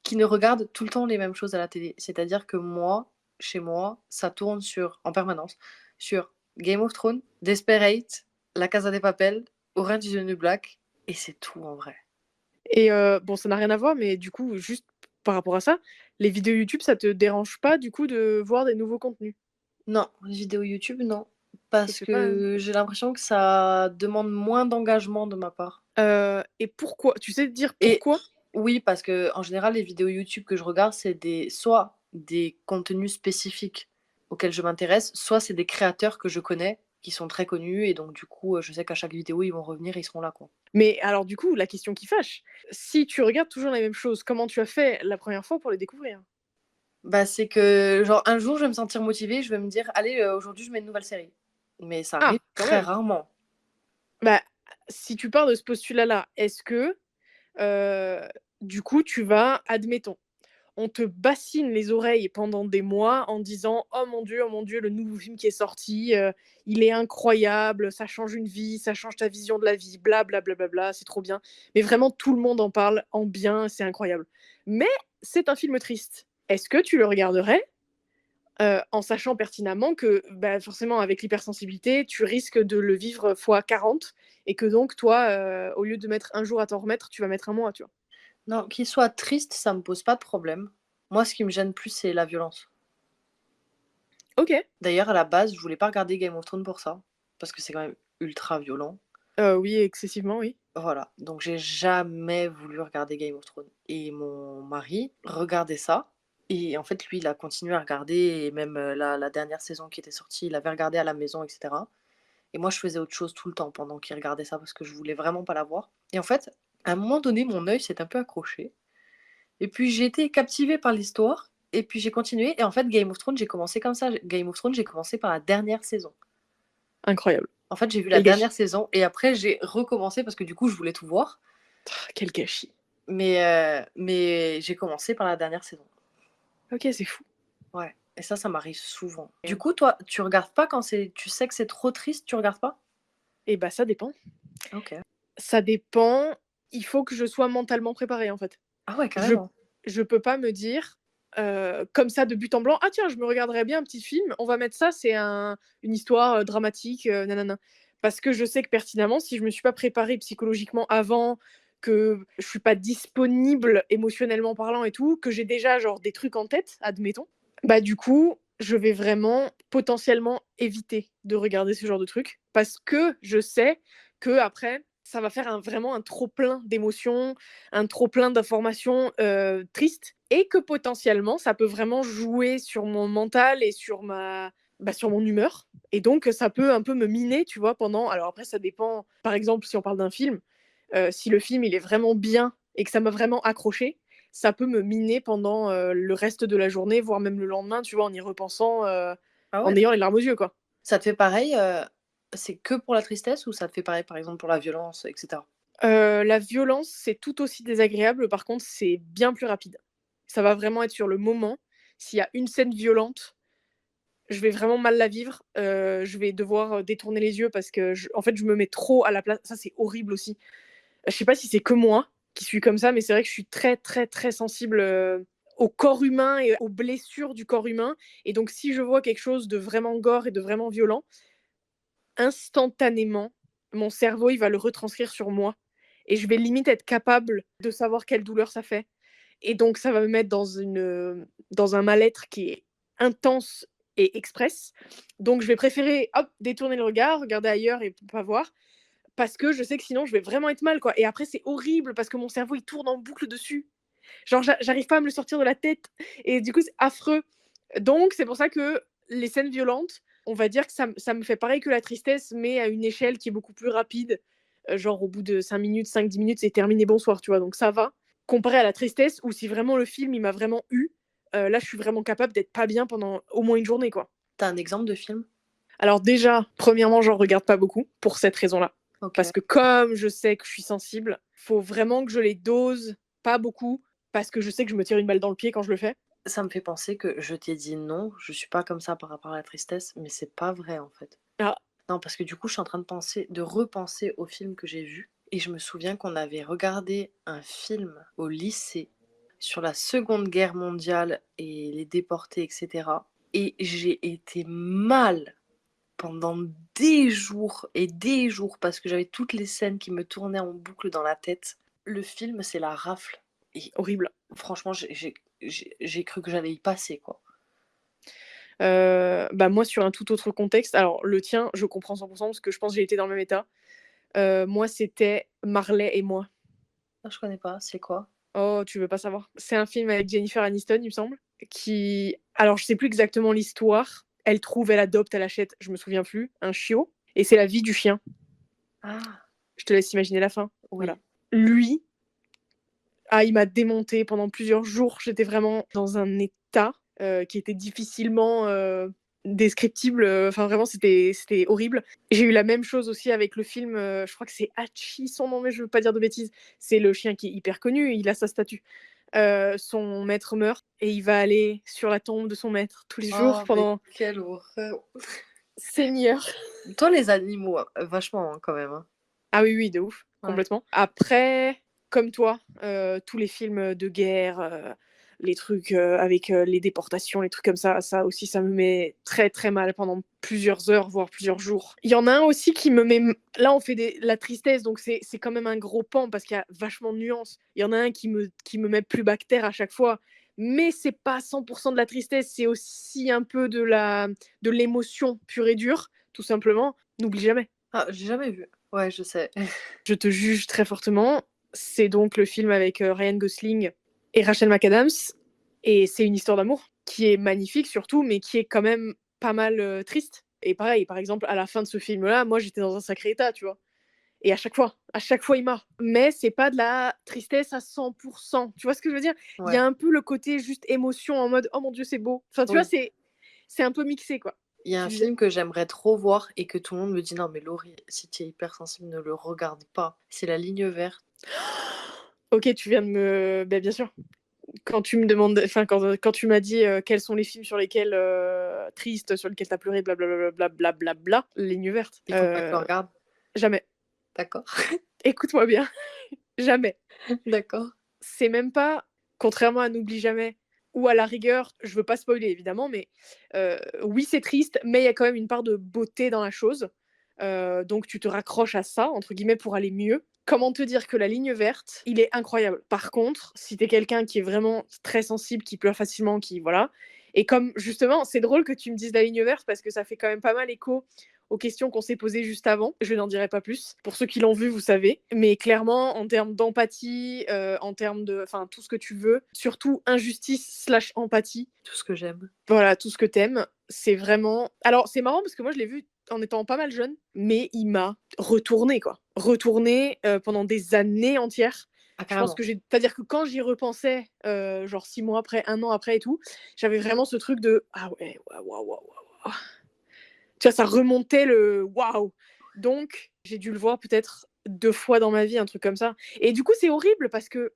qui ne regardent tout le temps les mêmes choses à la télé. C'est-à-dire que moi, chez moi, ça tourne en permanence, sur Game of Thrones, Desperate, La Casa de Papel, Orange is the New Black et c'est tout en vrai. Et bon, ça n'a rien à voir, mais du coup, juste par rapport à ça, les vidéos YouTube, ça te dérange pas, du coup, de voir des nouveaux contenus? Non, les vidéos YouTube, non, Ça te parce fait pas, que j'ai l'impression que ça demande moins d'engagement de ma part. et pourquoi? Tu sais dire Et pourquoi? oui, parce que en général, les vidéos YouTube que je regarde, c'est soit des contenus spécifiques auxquels je m'intéresse, soit c'est des créateurs que je connais, qui sont très connus et donc du coup, je sais qu'à chaque vidéo, ils vont revenir, ils seront là, quoi. Mais alors du coup, la question qui fâche, si tu regardes toujours la même chose, comment tu as fait la première fois pour les découvrir? Bah, c'est que genre un jour, je vais me sentir motivée, je vais me dire: «Allez, aujourd'hui, je mets une nouvelle série». Mais ça arrive Ah, quand très même! rarement. Bah, si tu pars de ce postulat-là, est-ce que, heu, du coup, tu vas admettons, on te bassine les oreilles pendant des mois en disant: oh mon Dieu, le nouveau film qui est sorti, il est incroyable, ça change une vie, ça change ta vision de la vie, bla bla bla bla bla, c'est trop bien». Mais vraiment tout le monde en parle en bien, c'est incroyable. Mais c'est un film triste. Est-ce que tu le regarderais, en sachant pertinemment que, bah, forcément avec l'hypersensibilité, tu risques de le vivre fois 40 et que donc toi, au lieu de mettre un jour à t'en remettre, tu vas mettre un mois, tu vois? Non, qu'il soit triste, ça me pose pas de problème. Moi, ce qui me gêne plus, c'est la violence. OK. D'ailleurs, à la base, je voulais pas regarder Game of Thrones pour ça, parce que c'est quand même ultra violent. Oui, excessivement, oui. Voilà, donc j'ai jamais voulu regarder Game of Thrones et mon mari regardait ça et en fait, lui, il a continué à regarder et même, la dernière saison qui était sortie, il avait regardé à la maison et cetera et moi, je faisais autre chose tout le temps pendant qu'il regardait ça parce que je voulais vraiment pas la voir et en fait, à un moment donné, mon œil s'est un peu accroché et puis j'ai été captivée par l'histoire et puis j'ai continué et en fait, Game of Thrones, j'ai commencé comme ça. Game of Thrones, j'ai commencé par la dernière saison. Incroyable. En fait, j'ai vu la Quel gâchis. dernière saison et après j'ai recommencé parce que du coup, je voulais tout voir. Quel gâchis. Mais j'ai commencé par la dernière saison. OK, c'est fou. Ouais et ça m'arrive souvent. Du Mmh. coup, toi, tu regardes pas quand tu sais que c'est trop triste, tu regardes pas? Et bah, ça dépend. OK. Ça dépend, il faut que je sois mentalement préparée, en fait. Ah ouais, Je carrément. je peux pas me dire, comme ça de but en blanc: «Ah tiens, je me regarderais bien un petit film, on va mettre ça, c'est une histoire, dramatique, nin nin nin». Parce que je sais que pertinemment, si je me suis pas préparée psychologiquement avant, que je suis pas disponible émotionnellement parlant et tout, que j'ai déjà genre des trucs en tête, admettons, bah du coup, je vais vraiment potentiellement éviter de regarder ce genre de trucs parce que je sais que après ça va faire vraiment un trop plein d'émotions, un trop plein d'informations tristes et que potentiellement ça peut vraiment jouer sur mon mental et sur sur mon humeur. Et donc, ça peut un peu me miner, tu vois, pendant. Alors après, ça dépend. Par exemple, si on parle d'un film, si le film il est vraiment bien et que ça m'a vraiment accroché, ça peut me miner pendant le reste de la journée, voire même le lendemain, tu vois, en y repensant, Ah en ouais? ayant les larmes aux yeux, quoi. Ça te fait pareil, c'est que pour la tristesse ou ça te fait pareil, par exemple, pour la violence, et cetera? La violence, c'est tout aussi désagréable, par contre, c'est bien plus rapide. Ça va vraiment être sur le moment. S'il y a une scène violente, je vais vraiment mal la vivre. Je vais devoir détourner les yeux parce que, en fait, je me mets trop à la place. Ça, c'est horrible aussi. Je sais pas si c'est que moi qui suis comme ça, mais c'est vrai que je suis très, très, très sensible au corps humain et aux blessures du corps humain. Et donc, si je vois quelque chose de vraiment gore et de vraiment violent, instantanément, mon cerveau, il va le retranscrire sur moi. Et je vais limite être capable de savoir quelle douleur ça fait. Et donc, ça va me mettre dans un mal-être qui est intense et express. Donc, je vais préférer hop, détourner le regard, regarder ailleurs et pas voir. Parce que je sais que sinon, je vais vraiment être mal, quoi. Et après, c'est horrible parce que mon cerveau, il tourne en boucle dessus. Genre, j'arrive pas à me le sortir de la tête. Et du coup, c'est affreux. Donc, c'est pour ça que les scènes violentes, on va dire que ça me fait pareil que la tristesse, mais à une échelle qui est beaucoup plus rapide. Genre, au bout de 5 minutes, 5-10 minutes, c'est terminé, bonsoir, tu vois. Donc, ça va. Comparé à la tristesse, où si vraiment le film, il m'a vraiment eu, là, je suis vraiment capable d'être pas bien pendant au moins une journée, quoi. T'as un exemple de film? Alors déjà, premièrement, j'en regarde pas beaucoup pour cette raison-là. OK. Parce que comme je sais que je suis sensible, faut vraiment que je les dose pas beaucoup parce que je sais que je me tire une balle dans le pied quand je le fais. Ça me fait penser que je t'ai dit non, je suis pas comme ça par rapport à la tristesse, mais c'est pas vrai, en fait. Ah, Non, parce que du coup, je suis en train de repenser au film que j'ai vu et je me souviens qu'on avait regardé un film au lycée sur la Seconde Guerre mondiale et les déportés, et cetera, et j'ai été mal pendant des jours parce que j'avais toutes les scènes qui me tournaient en boucle dans la tête. Le film, c'est La Rafle et horrible. franchement, j'ai cru que j'allais y passer, quoi. Bah moi, sur un tout autre contexte, alors le tien, je comprends 100% parce que je pense que j'ai été dans le même état. Moi, c'était Marley et moi. Ah, je connais pas, c'est quoi? Oh, tu veux pas savoir? C'est un film avec Jennifer Aniston, il me semble, qui... Alors, je sais plus exactement l'histoire. Elle trouve, elle adopte, elle achète, je me souviens plus, un chiot. Et c'est la vie du chien. Ah, Je te laisse imaginer la fin. Voilà. oui. Lui, il m'a démonté pendant plusieurs jours. J'étais vraiment dans un état qui était difficilement descriptible. Enfin, vraiment, c'était horrible. J'ai eu la même chose aussi avec le film, je crois que c'est Hachi, son nom, mais je veux pas dire de bêtises. C'est le chien qui est hyper connu, il a sa statue. Son maître meurt et il va aller sur la tombe de son maître tous les jours Oh, mais pendant... quelle horreur. Seigneur. Toi, les animaux, vachement, hein, quand même, hein. Ah oui, oui, de ouf, Ouais. complètement. Après, comme toi, tous les films de guerre, les trucs avec les déportations, les trucs comme ça aussi, ça me met très très mal pendant plusieurs heures, voire plusieurs jours. Il y en a un aussi qui me met... Là, on fait la tristesse, donc c'est quand même un gros pan parce qu'il y a vachement de nuances. Il y en a un qui me met plus bactère à chaque fois, mais c'est pas 100% de la tristesse, c'est aussi un peu de l'émotion pure et dure, tout simplement. N'oublie jamais. Ah, j'ai jamais vu. Ouais, je sais. Je te juge très fortement. C'est donc le film avec Ryan Gosling et Rachel McAdams. Et c'est une histoire d'amour qui est magnifique surtout, mais qui est quand même pas mal triste. Et pareil, par exemple, à la fin de ce film-là, moi j'étais dans un sacré état, tu vois. Et à chaque fois il m'a. Mais c'est pas de la tristesse à 100%. Tu vois ce que je veux dire? Il y Ouais, a un peu le côté juste émotion en mode oh mon Dieu, c'est beau. Enfin, tu vois, oui. c'est un peu mixé, quoi. Il y a un Tu disais? film que j'aimerais trop voir et que tout le monde me dit non, mais Laurie, si tu es hypersensible, ne le regarde pas. C'est La Ligne verte. Ok, tu viens de me. Ben, bien sûr. Quand tu me demandes, enfin, quand tu m'as dit quels sont les films sur lesquels tristes, sur lesquels t'as pleuré, blablabla, blablabla, ligne verte. Il faut pas que je le regarde. Jamais. D'accord. Écoute-moi bien. Jamais. D'accord. C'est même pas, contrairement à N'oublie jamais, ou à la rigueur, je veux pas spoiler évidemment, mais oui, c'est triste, mais il y a quand même une part de beauté dans la chose. Donc tu te raccroches à ça, entre guillemets, pour aller mieux. comment te dire que la ligne verte, il est incroyable. Par contre, si t'es quelqu'un qui est vraiment très sensible, qui pleure facilement, qui voilà, et comme justement, c'est drôle que tu me dises la ligne verte parce que ça fait quand même pas mal écho aux questions qu'on s'est posées juste avant. Je n'en dirai pas plus. Pour ceux qui l'ont vu, vous savez. Mais clairement, en termes d'empathie, en termes de, enfin, tout ce que tu veux, surtout injustice / empathie, Tout ce que j'aime. voilà, tout ce que t'aimes, c'est vraiment. Alors, c'est marrant parce que moi, je l'ai vu en étant pas mal jeune, mais il m'a retourné, quoi. Retourné pendant des années entières. Ah, Je pense carrément. que c'est-à-dire que quand j'y repensais, genre 6 mois après, 1 an après et tout, j'avais vraiment ce truc de ah ouais, waouh, waouh, waouh, waouh. Tu vois, ça remontait le waouh. Donc, j'ai dû le voir peut-être 2 fois dans ma vie, un truc comme ça. Et du coup, c'est horrible parce que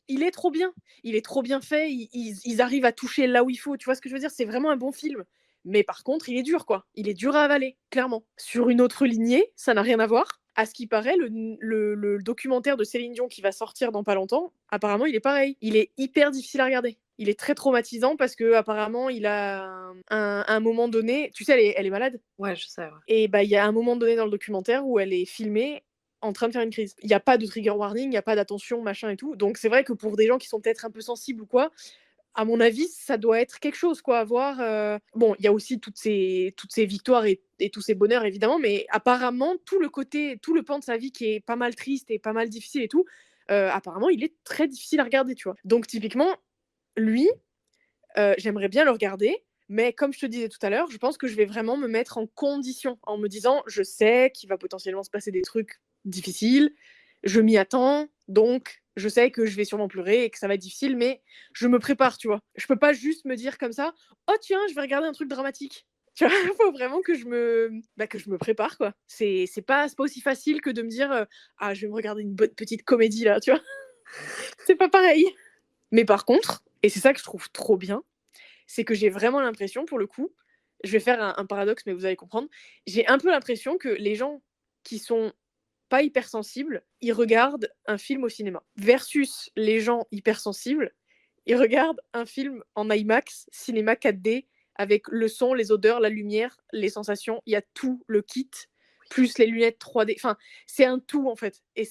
il est trop bien. Il est trop bien fait. Ils arrivent à toucher là où il faut. Tu vois ce que je veux dire? C'est vraiment un bon film. Mais par contre, il est dur, quoi. Il est dur à avaler, clairement. Sur une autre lignée, ça n'a rien à voir. À ce qui paraît, le documentaire de Céline Dion qui va sortir dans pas longtemps, apparemment, il est pareil. Il est hyper difficile à regarder. Il est très traumatisant parce que apparemment, il a un moment donné. Tu sais, elle est malade. Ouais, je sais, ouais. Et bah, il y a un moment donné dans le documentaire où elle est filmée en train de faire une crise. Il y a pas de trigger warning, il y a pas d'attention, machin et tout. Donc c'est vrai que pour des gens qui sont peut-être un peu sensibles ou quoi, à mon avis, ça doit être quelque chose quoi à voir. Bon, il y a aussi toutes ces victoires et tous ces bonheurs évidemment, mais apparemment tout le pan de sa vie qui est pas mal triste et pas mal difficile et tout, apparemment il est très difficile à regarder, tu vois. Donc typiquement, lui, j'aimerais bien le regarder, mais comme je te disais tout à l'heure, je pense que je vais vraiment me mettre en condition, en me disant: «Je sais qu'il va potentiellement se passer des trucs difficiles, je m'y attends, donc je sais que je vais sûrement pleurer et que ça va être difficile, mais je me prépare», tu vois? Je peux pas juste me dire comme ça: «Oh tiens, je vais regarder un truc dramatique». Tu vois? Il faut vraiment que je me prépare, quoi. C'est pas aussi facile que de me dire, «Ah, je vais me regarder une bonne petite comédie là», tu vois? C'est pas pareil. Mais par contre, et c'est ça que je trouve trop bien, c'est que j'ai vraiment l'impression, pour le coup, je vais faire un paradoxe, mais vous allez comprendre, j'ai un peu l'impression que les gens qui sont pas hypersensibles, ils regardent un film au cinéma. Versus les gens hypersensibles, ils regardent un film en IMAX, cinéma 4D, avec le son, les odeurs, la lumière, les sensations, il y a tout le kit, plus les lunettes 3D. Enfin, c'est un tout en fait. Et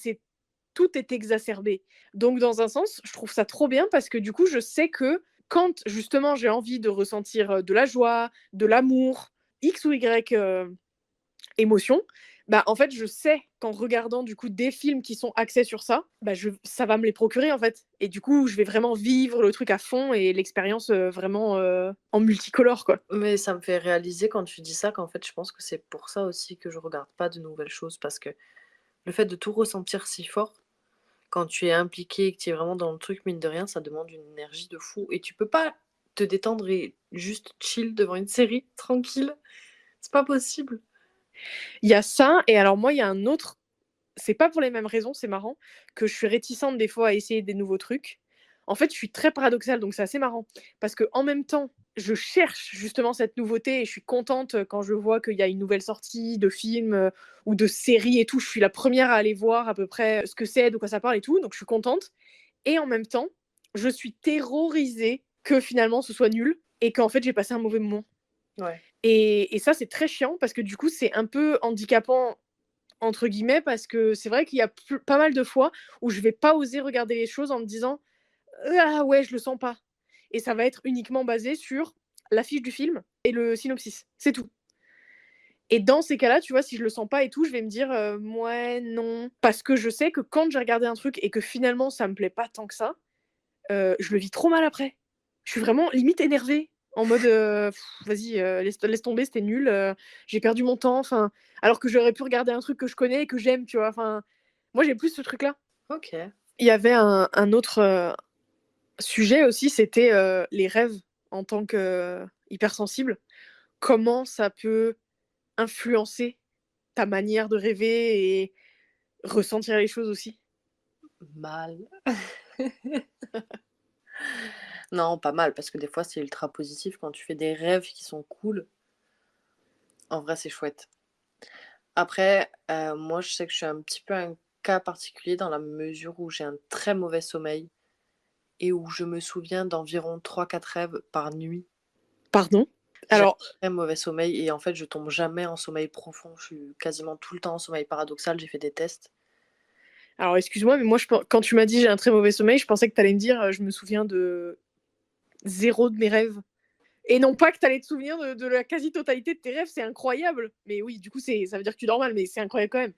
tout est exacerbé. Donc dans un sens, je trouve ça trop bien parce que du coup, je sais que quand justement j'ai envie de ressentir de la joie, de l'amour, X ou Y émotion, bah en fait, je sais qu'en regardant du coup des films qui sont axés sur ça, bah ça va me les procurer en fait. Et du coup, je vais vraiment vivre le truc à fond et l'expérience vraiment en multicolore quoi. Mais ça me fait réaliser quand tu dis ça qu'en fait, je pense que c'est pour ça aussi que je regarde pas de nouvelles choses parce que le fait de tout ressentir si fort, quand tu es impliqué et que tu es vraiment dans le truc, mine de rien, ça demande une énergie de fou et tu peux pas te détendre et juste chill devant une série tranquille. C'est pas possible. Il y a ça, et alors moi, il y a un autre, c'est pas pour les mêmes raisons, c'est marrant, que je suis réticente des fois à essayer des nouveaux trucs. En fait, je suis très paradoxale, donc c'est assez marrant. Parce que en même temps, je cherche justement cette nouveauté et je suis contente quand je vois qu'il y a une nouvelle sortie de film ou de série et tout. Je suis la première à aller voir à peu près ce que c'est, de quoi ça parle et tout, donc je suis contente. Et en même temps, je suis terrorisée que finalement ce soit nul et qu'en fait j'ai passé un mauvais moment. Ouais. Et ça, c'est très chiant parce que du coup, c'est un peu handicapant entre guillemets, parce que c'est vrai qu'il y a pas mal de fois où je vais pas oser regarder les choses en me disant ah ouais, je le sens pas. Et ça va être uniquement basé sur l'affiche du film et le synopsis. C'est tout. Et dans ces cas-là, tu vois, si je le sens pas et tout, je vais me dire ouais, non. Parce que je sais que quand j'ai regardé un truc et que finalement ça me plaît pas tant que ça, je le vis trop mal après. Je suis vraiment limite énervée. En mode vas-y, laisse tomber, c'était nul, j'ai perdu mon temps. Enfin, alors que j'aurais pu regarder un truc que je connais et que j'aime, tu vois. Enfin, moi j'ai plus ce truc-là. OK. Il y avait un autre sujet aussi, c'était les rêves en tant que hypersensible. Comment ça peut influencer ta manière de rêver et ressentir les choses aussi. Mal. Non, pas mal, parce que des fois, c'est ultra positif quand tu fais des rêves qui sont cool. En vrai, c'est chouette. Après, moi, je sais que je suis un petit peu un cas particulier dans la mesure où j'ai un très mauvais sommeil et où je me souviens d'environ 3-4 rêves par nuit. Pardon? J'ai un Alors, très mauvais sommeil et en fait, je tombe jamais en sommeil profond. Je suis quasiment tout le temps en sommeil paradoxal, j'ai fait des tests. Alors excuse-moi, mais moi quand tu m'as dit j'ai un très mauvais sommeil, je pensais que tu allais me dire je me souviens de 0 de mes rêves. Et non pas que tu allais te souvenir de la quasi-totalité de tes rêves, c'est incroyable. Mais oui, du coup, ça veut dire que tu dors mal, mais c'est incroyable quand même.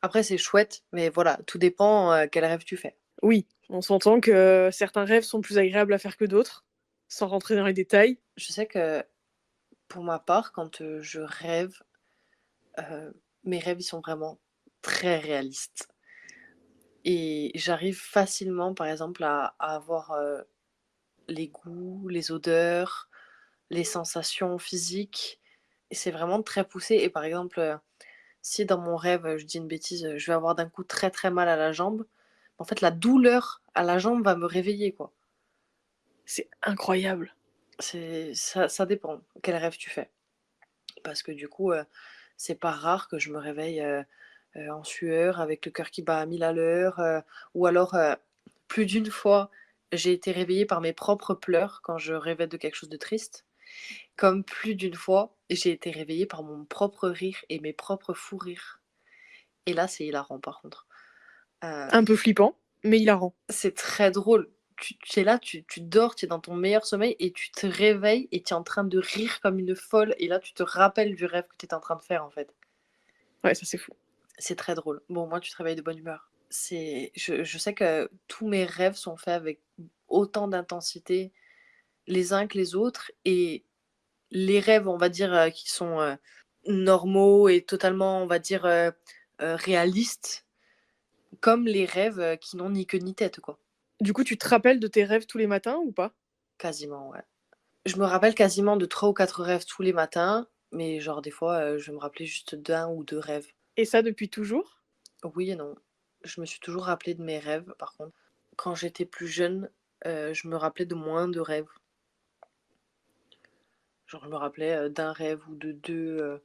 Après, c'est chouette, mais voilà, tout dépend quel rêve tu fais. Oui, on s'entend que certains rêves sont plus agréables à faire que d'autres, sans rentrer dans les détails. Je sais que pour ma part, quand je rêve, mes rêves ils sont vraiment très réalistes. Et j'arrive facilement, par exemple, à avoir les goûts, les odeurs, les sensations physiques. Et c'est vraiment très poussé. Et par exemple, si dans mon rêve, je dis une bêtise, je vais avoir d'un coup très très mal à la jambe, en fait, la douleur à la jambe va me réveiller, quoi. C'est incroyable. Ça dépend quel rêve tu fais. Parce que du coup, c'est pas rare que je me réveille en sueur, avec le cœur qui bat à 1000 à l'heure, ou alors plus d'une fois, j'ai été réveillée par mes propres pleurs quand je rêvais de quelque chose de triste. Comme plus d'une fois, j'ai été réveillée par mon propre rire et mes propres fous rires. Et là, c'est hilarant par contre. Un peu flippant, mais hilarant. C'est très drôle. Tu es là, tu dors, tu es dans ton meilleur sommeil et tu te réveilles et tu es en train de rire comme une folle. Et là, tu te rappelles du rêve que tu étais en train de faire en fait. Ouais, ça c'est fou. C'est très drôle. Bon, moi, tu te réveilles de bonne humeur. Je sais que tous mes rêves sont faits avec autant d'intensité les uns que les autres. Et les rêves, on va dire, qui sont normaux et totalement, on va dire, réalistes, comme les rêves qui n'ont ni queue ni tête, quoi. Du coup, tu te rappelles de tes rêves tous les matins ou pas? Quasiment, ouais. Je me rappelle quasiment de 3 ou 4 rêves tous les matins, mais genre des fois, je vais me rappeler juste d'1 ou 2 rêves. Et ça depuis toujours? Oui et non. Je me suis toujours rappelée de mes rêves, par contre. Quand j'étais plus jeune, je me rappelais de moins de rêves. Genre, je me rappelais, d'1 rêve ou de 2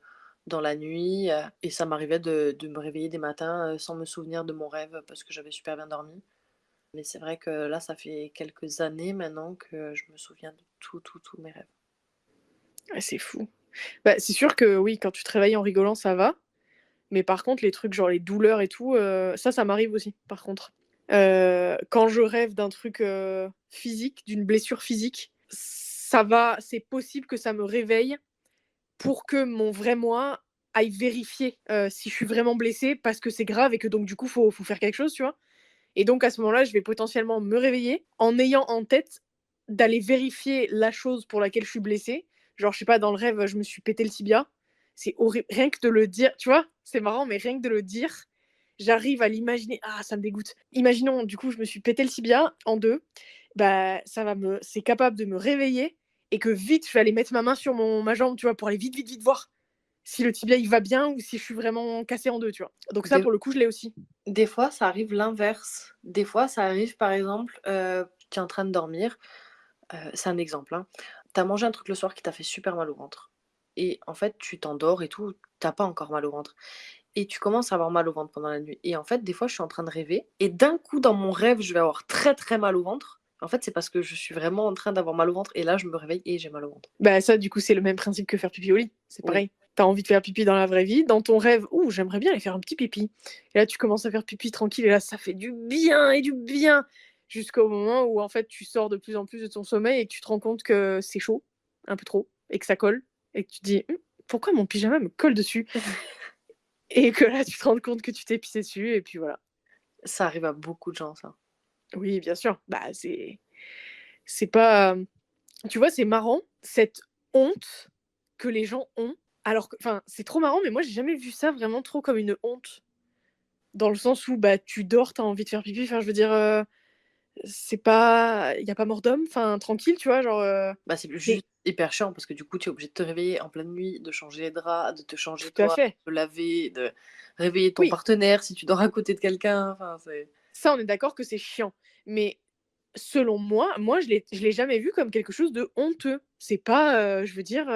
dans la nuit, et ça m'arrivait de me réveiller des matins, sans me souvenir de mon rêve parce que j'avais super bien dormi. Mais c'est vrai que là, ça fait quelques années maintenant que je me souviens de tous mes rêves. Ouais, c'est fou. Bah, c'est sûr que oui, quand tu te réveilles en rigolant, ça va. Mais par contre, les trucs genre les douleurs et tout, ça m'arrive aussi, par contre. Quand je rêve d'un truc physique, d'une blessure physique, c'est possible que ça me réveille pour que mon vrai moi aille vérifier si je suis vraiment blessée parce que c'est grave et que donc du coup, faut faire quelque chose, tu vois. Et donc à ce moment-là, je vais potentiellement me réveiller en ayant en tête d'aller vérifier la chose pour laquelle je suis blessée. Genre, je sais pas, dans le rêve, je me suis pété le tibia. C'est horrible. Rien que de le dire, tu vois, c'est marrant, mais rien que de le dire, j'arrive à l'imaginer. Ah, ça me dégoûte. Imaginons, du coup, je me suis pété le tibia en deux. Bah, c'est capable de me réveiller et que vite, je vais aller mettre ma main sur ma jambe, tu vois, pour aller vite, vite, vite voir si le tibia il va bien ou si je suis vraiment cassée en deux, tu vois. Donc ça, Des pour le coup, je l'ai aussi. des fois, ça arrive l'inverse. Des fois, ça arrive, par exemple, tu es en train de dormir, c'est un exemple, hein. Tu as mangé un truc le soir qui t'a fait super mal au ventre et en fait, tu t'endors et tout, tu as pas encore mal au ventre et tu commences à avoir mal au ventre pendant la nuit et en fait, des fois, je suis en train de rêver et d'un coup, dans mon rêve, je vais avoir très, très mal au ventre. En fait, c'est parce que je suis vraiment en train d'avoir mal au ventre et là, je me réveille et j'ai mal au ventre. Bah ça, du coup, c'est le même principe que faire pipi au lit. C'est Oui, pareil. T'as envie de faire pipi dans la vraie vie. Dans ton rêve, ouh, j'aimerais bien aller faire un petit pipi. Et là, tu commences à faire pipi tranquille. Et là, ça fait du bien et du bien. Jusqu'au moment où, en fait, tu sors de plus en plus de ton sommeil et que tu te rends compte que c'est chaud, un peu trop, et que ça colle. Et que tu te dis, pourquoi mon pyjama me colle dessus? Et que là, tu te rends compte que tu t'es pissé dessus. Et puis voilà. ça arrive à beaucoup de gens, ça. Oui, bien sûr. Bah, c'est pas. Tu vois, c'est marrant, cette honte que les gens ont. Alors que, enfin, c'est trop marrant, mais moi, j'ai jamais vu ça vraiment trop comme une honte. Dans le sens où, bah, tu dors, t'as envie de faire pipi. Enfin, je veux dire, c'est pas. Y a pas mort d'homme. Enfin, tranquille, tu vois, genre. Bah, c'est Mais juste hyper chiant parce que du coup, tu es obligé de te réveiller en pleine nuit, de changer les draps, de te changer tout à toi, fait. de laver, de réveiller ton Oui, partenaire si tu dors à côté de quelqu'un, enfin, c'est ça, on est d'accord que c'est chiant. Mais selon moi, je l'ai jamais vu comme quelque chose de honteux. C'est pas, je veux dire,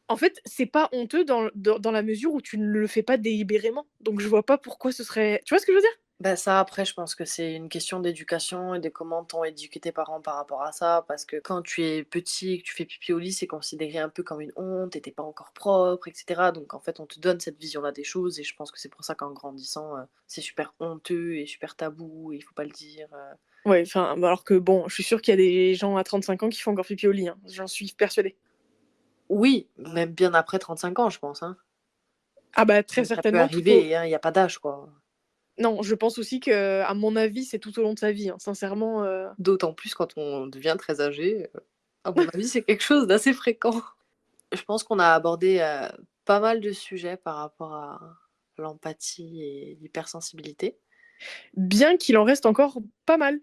en fait, c'est pas honteux dans la mesure où tu ne le fais pas délibérément. Donc je vois pas pourquoi ce serait tu vois ce que je veux dire? Bah, ça, après, je pense que c'est une question d'éducation et de comment t'ont éduqué tes parents par rapport à ça. Parce que quand tu es petit et que tu fais pipi au lit, c'est considéré un peu comme une honte et tu pas encore propre, et cetera. Donc, en fait, on te donne cette vision-là des choses et je pense que c'est pour ça qu'en grandissant, c'est super honteux et super tabou et il faut pas le dire. Ouais, enfin, bah, alors que bon, je suis sûre qu'il y a des gens à 35 ans qui font encore pipi au lit, hein. J'en suis persuadée. Oui, même bien après 35 ans, je pense, hein. Ah bah, très Ça peut certainement, tout au arriver, hein, il y a pas d'âge, quoi. non, je pense aussi que, à mon avis, c'est tout au long de sa vie, hein. Sincèrement, D'autant plus quand on devient très âgé, à mon avis, c'est quelque chose d'assez fréquent. Je pense qu'on a abordé, pas mal de sujets par rapport à l'empathie et l'hypersensibilité. bien qu'il en reste encore pas mal.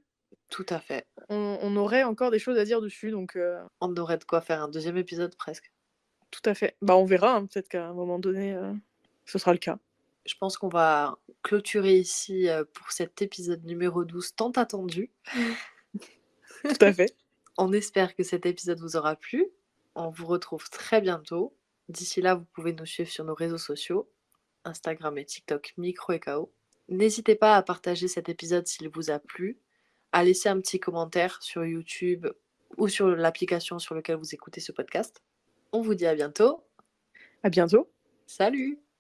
Tout à fait. On aurait encore des choses à dire dessus, donc On aurait de quoi faire un deuxième épisode presque. tout à fait. Bah, on verra, hein, peut-être qu'à un moment donné, ce sera le cas. Je pense qu'on va clôturer ici, pour cet épisode numéro 12 tant attendu. Tout à fait. On espère que cet épisode vous aura plu. On vous retrouve très bientôt. D'ici là, vous pouvez nous suivre sur nos réseaux sociaux, Instagram et TikTok Micro et KO. N'hésitez pas à partager cet épisode s'il vous a plu, à laisser un petit commentaire sur YouTube ou sur l'application sur laquelle vous écoutez ce podcast. On vous dit à bientôt. À bientôt. Salut!